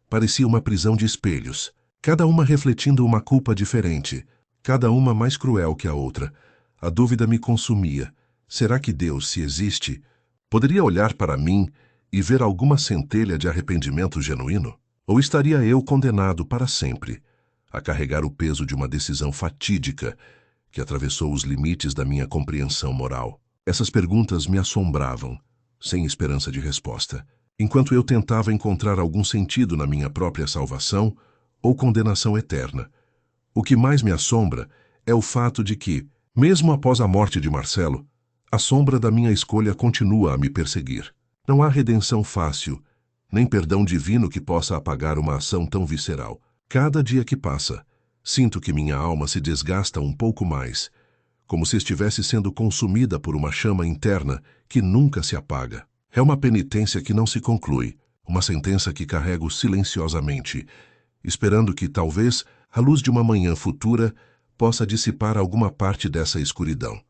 parecia uma prisão de espelhos, cada uma refletindo uma culpa diferente, cada uma mais cruel que a outra. A dúvida me consumia. Será que Deus, se existe, poderia olhar para mim e ver alguma centelha de arrependimento genuíno? Ou estaria eu condenado para sempre a carregar o peso de uma decisão fatídica que atravessou os limites da minha compreensão moral? Essas perguntas me assombravam, sem esperança de resposta, enquanto eu tentava encontrar algum sentido na minha própria salvação ou condenação eterna. O que mais me assombra é o fato de que, mesmo após a morte de Marcelo, a sombra da minha escolha continua a me perseguir. Não há redenção fácil, nem perdão divino que possa apagar uma ação tão visceral. Cada dia que passa, sinto que minha alma se desgasta um pouco mais, como se estivesse sendo consumida por uma chama interna que nunca se apaga. É uma penitência que não se conclui, uma sentença que carrego silenciosamente, esperando que, talvez, a luz de uma manhã futura possa dissipar alguma parte dessa escuridão.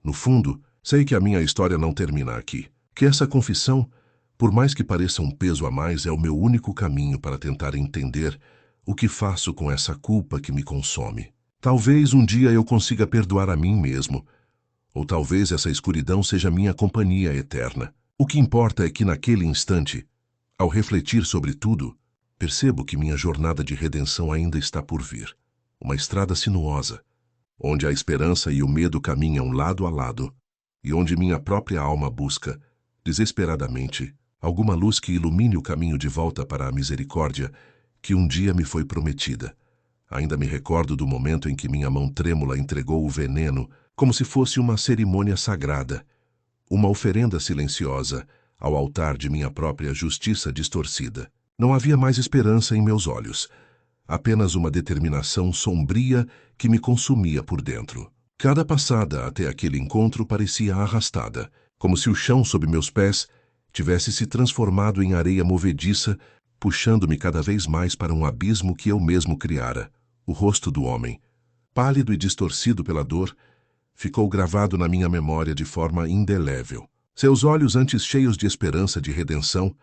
No fundo, sei que a minha história não termina aqui, que essa confissão, por mais que pareça um peso a mais, é o meu único caminho para tentar entender o que faço com essa culpa que me consome. Talvez um dia eu consiga perdoar a mim mesmo, ou talvez essa escuridão seja minha companhia eterna. O que importa é que naquele instante, ao refletir sobre tudo, percebo que minha jornada de redenção ainda está por vir. Uma estrada sinuosa, onde a esperança e o medo caminham lado a lado, e onde minha própria alma busca, desesperadamente, alguma luz que ilumine o caminho de volta para a misericórdia que um dia me foi prometida. Ainda me recordo do momento em que minha mão trêmula entregou o veneno, como se fosse uma cerimônia sagrada, uma oferenda silenciosa ao altar de minha própria justiça distorcida. Não havia mais esperança em meus olhos, apenas uma determinação sombria que me consumia por dentro. Cada passada até aquele encontro parecia arrastada, como se o chão sob meus pés tivesse se transformado em areia movediça, puxando-me cada vez mais para um abismo que eu mesmo criara. O rosto do homem, pálido e distorcido pela dor, ficou gravado na minha memória de forma indelével. Seus olhos, antes cheios de esperança de redenção,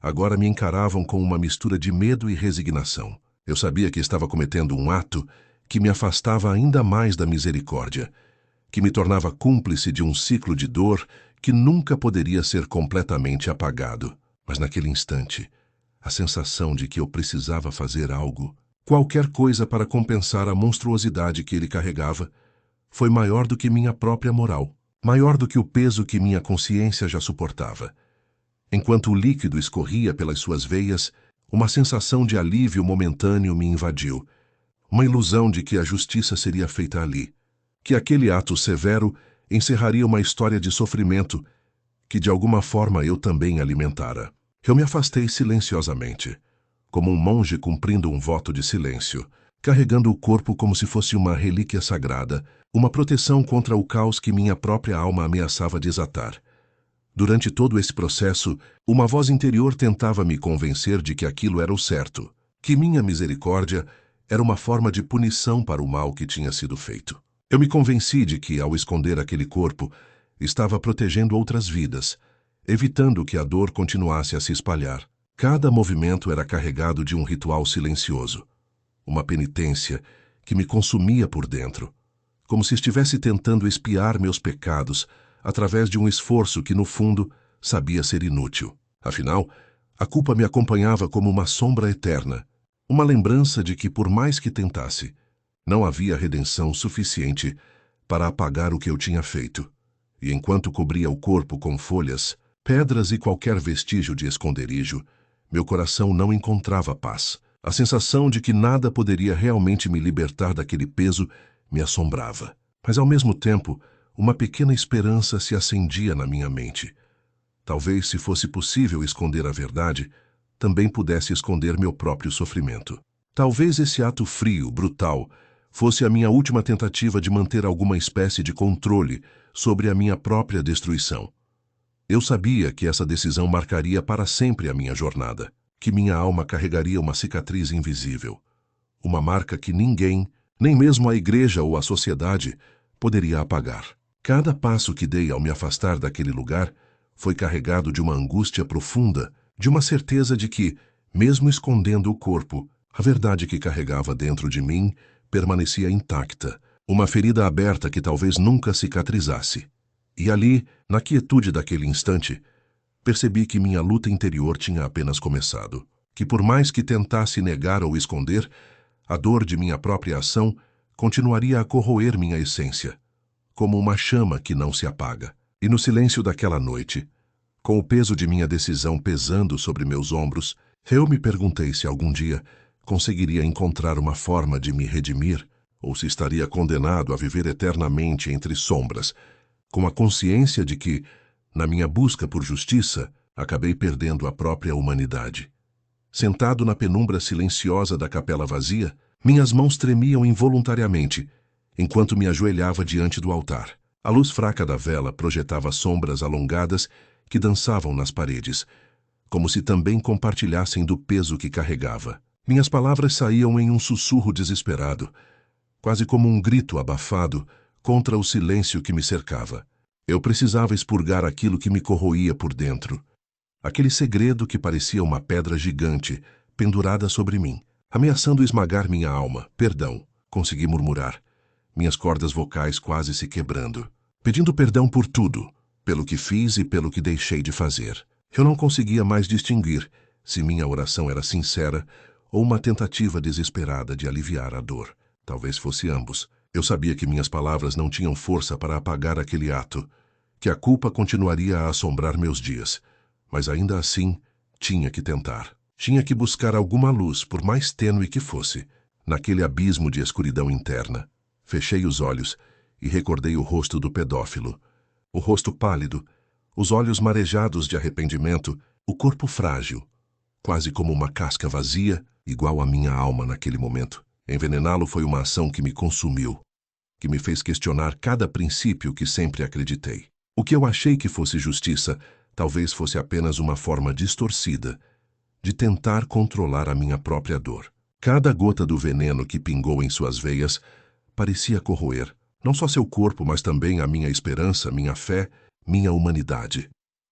agora me encaravam com uma mistura de medo e resignação. Eu sabia que estava cometendo um ato que me afastava ainda mais da misericórdia, que me tornava cúmplice de um ciclo de dor que nunca poderia ser completamente apagado. Mas naquele instante, a sensação de que eu precisava fazer algo, qualquer coisa para compensar a monstruosidade que ele carregava, foi maior do que minha própria moral, maior do que o peso que minha consciência já suportava. Enquanto o líquido escorria pelas suas veias, uma sensação de alívio momentâneo me invadiu, uma ilusão de que a justiça seria feita ali, que aquele ato severo encerraria uma história de sofrimento que de alguma forma eu também alimentara. Eu me afastei silenciosamente, como um monge cumprindo um voto de silêncio, carregando o corpo como se fosse uma relíquia sagrada, uma proteção contra o caos que minha própria alma ameaçava desatar. Durante todo esse processo, uma voz interior tentava me convencer de que aquilo era o certo, que minha misericórdia era uma forma de punição para o mal que tinha sido feito. Eu me convenci de que, ao esconder aquele corpo, estava protegendo outras vidas, evitando que a dor continuasse a se espalhar. Cada movimento era carregado de um ritual silencioso, uma penitência que me consumia por dentro, como se estivesse tentando expiar meus pecados através de um esforço que, no fundo, sabia ser inútil. Afinal, a culpa me acompanhava como uma sombra eterna, uma lembrança de que, por mais que tentasse, não havia redenção suficiente para apagar o que eu tinha feito. E enquanto cobria o corpo com folhas, pedras e qualquer vestígio de esconderijo, meu coração não encontrava paz. A sensação de que nada poderia realmente me libertar daquele peso me assombrava. Mas, ao mesmo tempo, uma pequena esperança se acendia na minha mente. Talvez, se fosse possível esconder a verdade, também pudesse esconder meu próprio sofrimento. Talvez esse ato frio, brutal, fosse a minha última tentativa de manter alguma espécie de controle sobre a minha própria destruição. Eu sabia que essa decisão marcaria para sempre a minha jornada, que minha alma carregaria uma cicatriz invisível, uma marca que ninguém, nem mesmo a igreja ou a sociedade, poderia apagar. Cada passo que dei ao me afastar daquele lugar foi carregado de uma angústia profunda, de uma certeza de que, mesmo escondendo o corpo, a verdade que carregava dentro de mim permanecia intacta, uma ferida aberta que talvez nunca cicatrizasse. E ali, na quietude daquele instante, percebi que minha luta interior tinha apenas começado, que por mais que tentasse negar ou esconder, a dor de minha própria ação continuaria a corroer minha essência, como uma chama que não se apaga. E no silêncio daquela noite, com o peso de minha decisão pesando sobre meus ombros, eu me perguntei se algum dia conseguiria encontrar uma forma de me redimir, ou se estaria condenado a viver eternamente entre sombras, com a consciência de que, na minha busca por justiça, acabei perdendo a própria humanidade. Sentado na penumbra silenciosa da capela vazia, minhas mãos tremiam involuntariamente, enquanto me ajoelhava diante do altar. A luz fraca da vela projetava sombras alongadas que dançavam nas paredes, como se também compartilhassem do peso que carregava. Minhas palavras saíam em um sussurro desesperado, quase como um grito abafado contra o silêncio que me cercava. Eu precisava expurgar aquilo que me corroía por dentro, aquele segredo que parecia uma pedra gigante pendurada sobre mim, ameaçando esmagar minha alma. Perdão, consegui murmurar, minhas cordas vocais quase se quebrando, pedindo perdão por tudo, pelo que fiz e pelo que deixei de fazer. Eu não conseguia mais distinguir se minha oração era sincera ou uma tentativa desesperada de aliviar a dor. Talvez fosse ambos. Eu sabia que minhas palavras não tinham força para apagar aquele ato, que a culpa continuaria a assombrar meus dias, mas ainda assim tinha que tentar. Tinha que buscar alguma luz, por mais tênue que fosse, naquele abismo de escuridão interna. Fechei os olhos e recordei o rosto do pedófilo. O rosto pálido, os olhos marejados de arrependimento, o corpo frágil, quase como uma casca vazia, igual à minha alma naquele momento. Envenená-lo foi uma ação que me consumiu, que me fez questionar cada princípio que sempre acreditei. O que eu achei que fosse justiça, talvez fosse apenas uma forma distorcida de tentar controlar a minha própria dor. Cada gota do veneno que pingou em suas veias parecia corroer, não só seu corpo, mas também a minha esperança, minha fé, minha humanidade.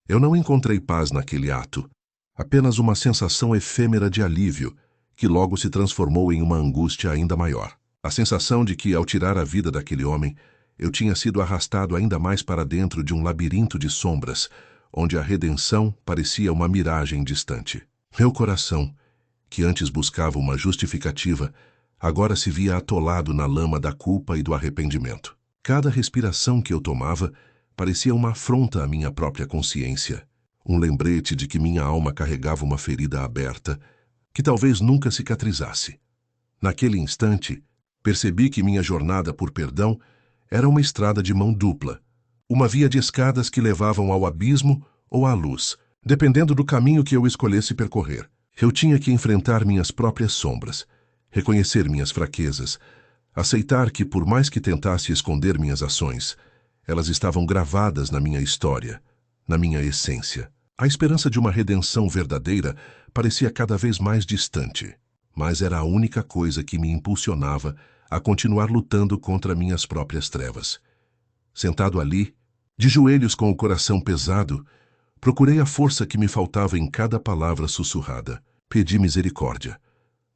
Eu não encontrei paz naquele ato, apenas uma sensação efêmera de alívio, que logo se transformou em uma angústia ainda maior. A sensação de que, ao tirar a vida daquele homem, eu tinha sido arrastado ainda mais para dentro de um labirinto de sombras, onde a redenção parecia uma miragem distante. Meu coração, que antes buscava uma justificativa, agora se via atolado na lama da culpa e do arrependimento. Cada respiração que eu tomava parecia uma afronta à minha própria consciência, um lembrete de que minha alma carregava uma ferida aberta, que talvez nunca cicatrizasse. Naquele instante, percebi que minha jornada por perdão era uma estrada de mão dupla, uma via de escadas que levavam ao abismo ou à luz, dependendo do caminho que eu escolhesse percorrer. Eu tinha que enfrentar minhas próprias sombras, reconhecer minhas fraquezas, aceitar que, por mais que tentasse esconder minhas ações, elas estavam gravadas na minha história, na minha essência. A esperança de uma redenção verdadeira parecia cada vez mais distante. mas era a única coisa que me impulsionava a continuar lutando contra minhas próprias trevas. Sentado ali, de joelhos com o coração pesado, procurei a força que me faltava em cada palavra sussurrada. Pedi misericórdia,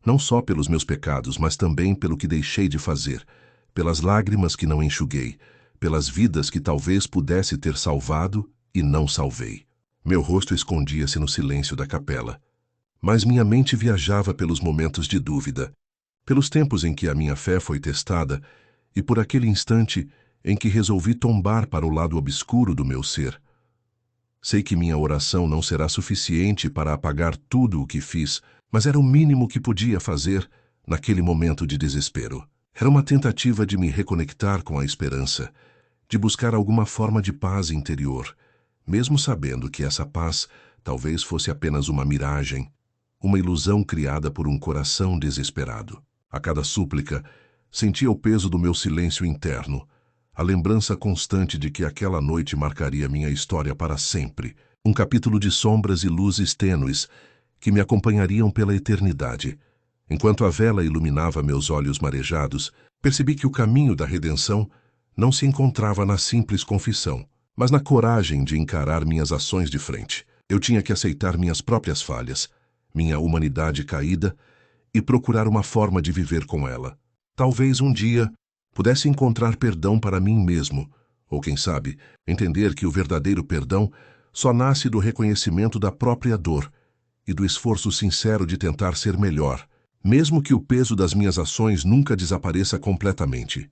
não só pelos meus pecados, mas também pelo que deixei de fazer, pelas lágrimas que não enxuguei, pelas vidas que talvez pudesse ter salvado e não salvei. Meu rosto escondia-se no silêncio da capela, mas minha mente viajava pelos momentos de dúvida, pelos tempos em que a minha fé foi testada e por aquele instante em que resolvi tombar para o lado obscuro do meu ser. Sei que minha oração não será suficiente para apagar tudo o que fiz, mas era o mínimo que podia fazer naquele momento de desespero. Era uma tentativa de me reconectar com a esperança, de buscar alguma forma de paz interior, mesmo sabendo que essa paz talvez fosse apenas uma miragem, uma ilusão criada por um coração desesperado. A cada súplica, sentia o peso do meu silêncio interno, a lembrança constante de que aquela noite marcaria minha história para sempre, um capítulo de sombras e luzes tênues que me acompanhariam pela eternidade. Enquanto a vela iluminava meus olhos marejados, percebi que o caminho da redenção não se encontrava na simples confissão, mas na coragem de encarar minhas ações de frente. Eu tinha que aceitar minhas próprias falhas, minha humanidade caída, e procurar uma forma de viver com ela. Talvez um dia pudesse encontrar perdão para mim mesmo, ou quem sabe, entender que o verdadeiro perdão só nasce do reconhecimento da própria dor e do esforço sincero de tentar ser melhor, mesmo que o peso das minhas ações nunca desapareça completamente.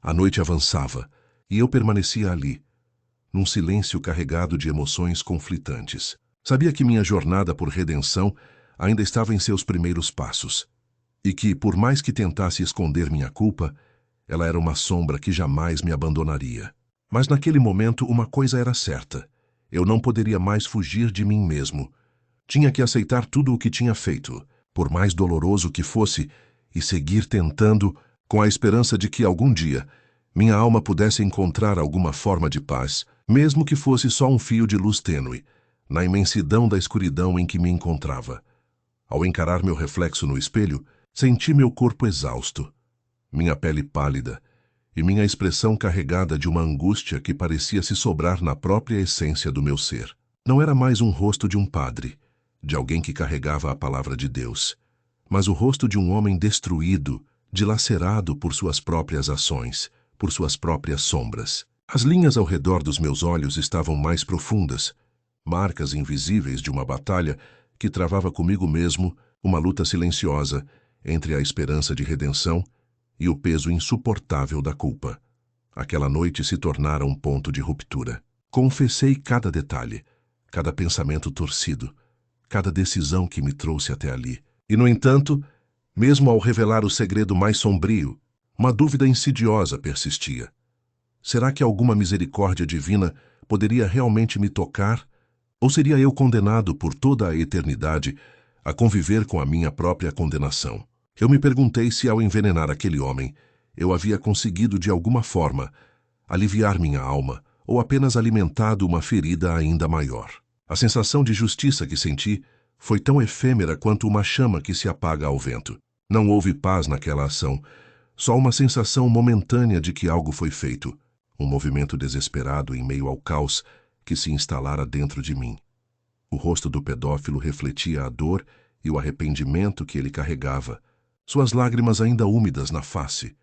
A noite avançava e eu permanecia ali, num silêncio carregado de emoções conflitantes. Sabia que minha jornada por redenção ainda estava em seus primeiros passos, e que, por mais que tentasse esconder minha culpa, ela era uma sombra que jamais me abandonaria. Mas naquele momento uma coisa era certa: eu não poderia mais fugir de mim mesmo. Tinha que aceitar tudo o que tinha feito, por mais doloroso que fosse, e seguir tentando, com a esperança de que algum dia minha alma pudesse encontrar alguma forma de paz, mesmo que fosse só um fio de luz tênue, na imensidão da escuridão em que me encontrava. Ao encarar meu reflexo no espelho, senti meu corpo exausto, minha pele pálida e minha expressão carregada de uma angústia que parecia se sobrar na própria essência do meu ser. Não era mais um rosto de um padre, de alguém que carregava a palavra de Deus, mas o rosto de um homem destruído, dilacerado por suas próprias ações, por suas próprias sombras. As linhas ao redor dos meus olhos estavam mais profundas, marcas invisíveis de uma batalha que travava comigo mesmo, uma luta silenciosa entre a esperança de redenção e o peso insuportável da culpa. Aquela noite se tornara um ponto de ruptura. Confessei cada detalhe, cada pensamento torcido, cada decisão que me trouxe até ali. E, no entanto, mesmo ao revelar o segredo mais sombrio, uma dúvida insidiosa persistia. Será que alguma misericórdia divina poderia realmente me tocar? Ou seria eu condenado por toda a eternidade a conviver com a minha própria condenação? Eu me perguntei se, ao envenenar aquele homem, eu havia conseguido de alguma forma aliviar minha alma ou apenas alimentado uma ferida ainda maior. A sensação de justiça que senti foi tão efêmera quanto uma chama que se apaga ao vento. Não houve paz naquela ação, só uma sensação momentânea de que algo foi feito, um movimento desesperado em meio ao caos que se instalara dentro de mim. O rosto do pedófilo refletia a dor e o arrependimento que ele carregava, suas lágrimas ainda úmidas na face,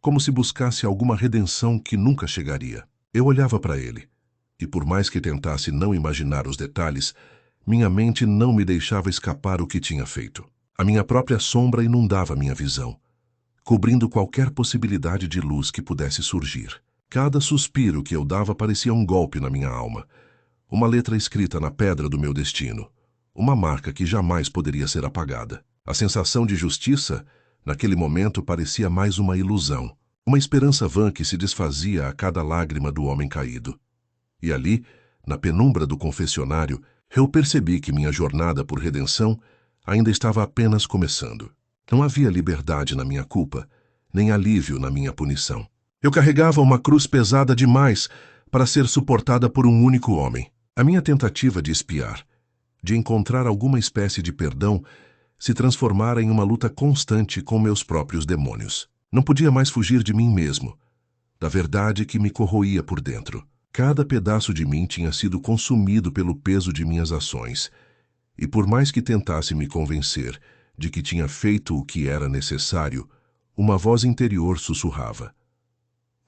como se buscasse alguma redenção que nunca chegaria. Eu olhava para ele, e por mais que tentasse não imaginar os detalhes, minha mente não me deixava escapar o que tinha feito. A minha própria sombra inundava minha visão, cobrindo qualquer possibilidade de luz que pudesse surgir. Cada suspiro que eu dava parecia um golpe na minha alma, uma letra escrita na pedra do meu destino, uma marca que jamais poderia ser apagada. A sensação de justiça, naquele momento, parecia mais uma ilusão, uma esperança vã que se desfazia a cada lágrima do homem caído. E ali, na penumbra do confessionário, eu percebi que minha jornada por redenção ainda estava apenas começando. Não havia liberdade na minha culpa, nem alívio na minha punição. Eu carregava uma cruz pesada demais para ser suportada por um único homem. A minha tentativa de espiar, de encontrar alguma espécie de perdão, se transformara em uma luta constante com meus próprios demônios. Não podia mais fugir de mim mesmo, da verdade que me corroía por dentro. Cada pedaço de mim tinha sido consumido pelo peso de minhas ações, e por mais que tentasse me convencer de que tinha feito o que era necessário, uma voz interior sussurrava: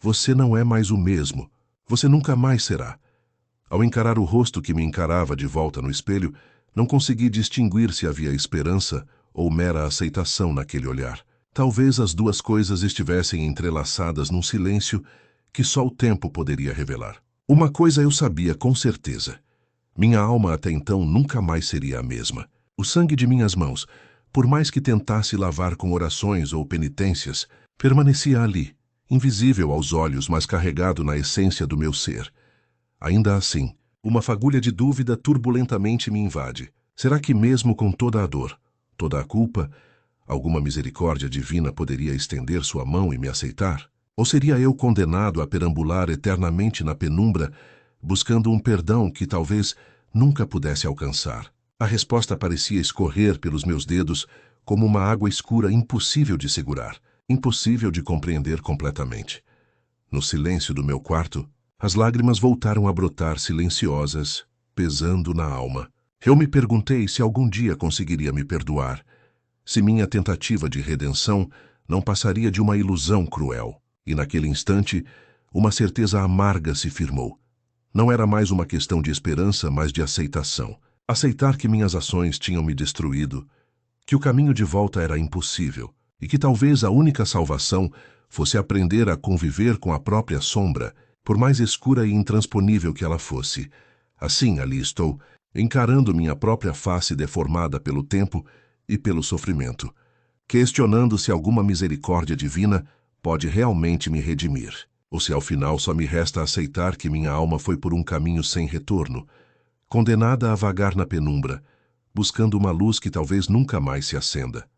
"Você não é mais o mesmo. Você nunca mais será." Ao encarar o rosto que me encarava de volta no espelho, não consegui distinguir se havia esperança ou mera aceitação naquele olhar. Talvez as duas coisas estivessem entrelaçadas num silêncio que só o tempo poderia revelar. Uma coisa eu sabia com certeza: minha alma até então nunca mais seria a mesma. O sangue de minhas mãos, por mais que tentasse lavar com orações ou penitências, permanecia ali, invisível aos olhos, mas carregado na essência do meu ser. Ainda assim, uma fagulha de dúvida turbulentamente me invade. Será que mesmo com toda a dor, toda a culpa, alguma misericórdia divina poderia estender sua mão e me aceitar? Ou seria eu condenado a perambular eternamente na penumbra, buscando um perdão que talvez nunca pudesse alcançar? A resposta parecia escorrer pelos meus dedos como uma água escura impossível de segurar, impossível de compreender completamente. No silêncio do meu quarto, as lágrimas voltaram a brotar silenciosas, pesando na alma. Eu me perguntei se algum dia conseguiria me perdoar, se minha tentativa de redenção não passaria de uma ilusão cruel. E naquele instante, uma certeza amarga se firmou. Não era mais uma questão de esperança, mas de aceitação. Aceitar que minhas ações tinham me destruído, que o caminho de volta era impossível, e que talvez a única salvação fosse aprender a conviver com a própria sombra, por mais escura e intransponível que ela fosse. Assim, ali estou, encarando minha própria face deformada pelo tempo e pelo sofrimento, questionando se alguma misericórdia divina pode realmente me redimir, ou se ao final só me resta aceitar que minha alma foi por um caminho sem retorno, condenada a vagar na penumbra, buscando uma luz que talvez nunca mais se acenda.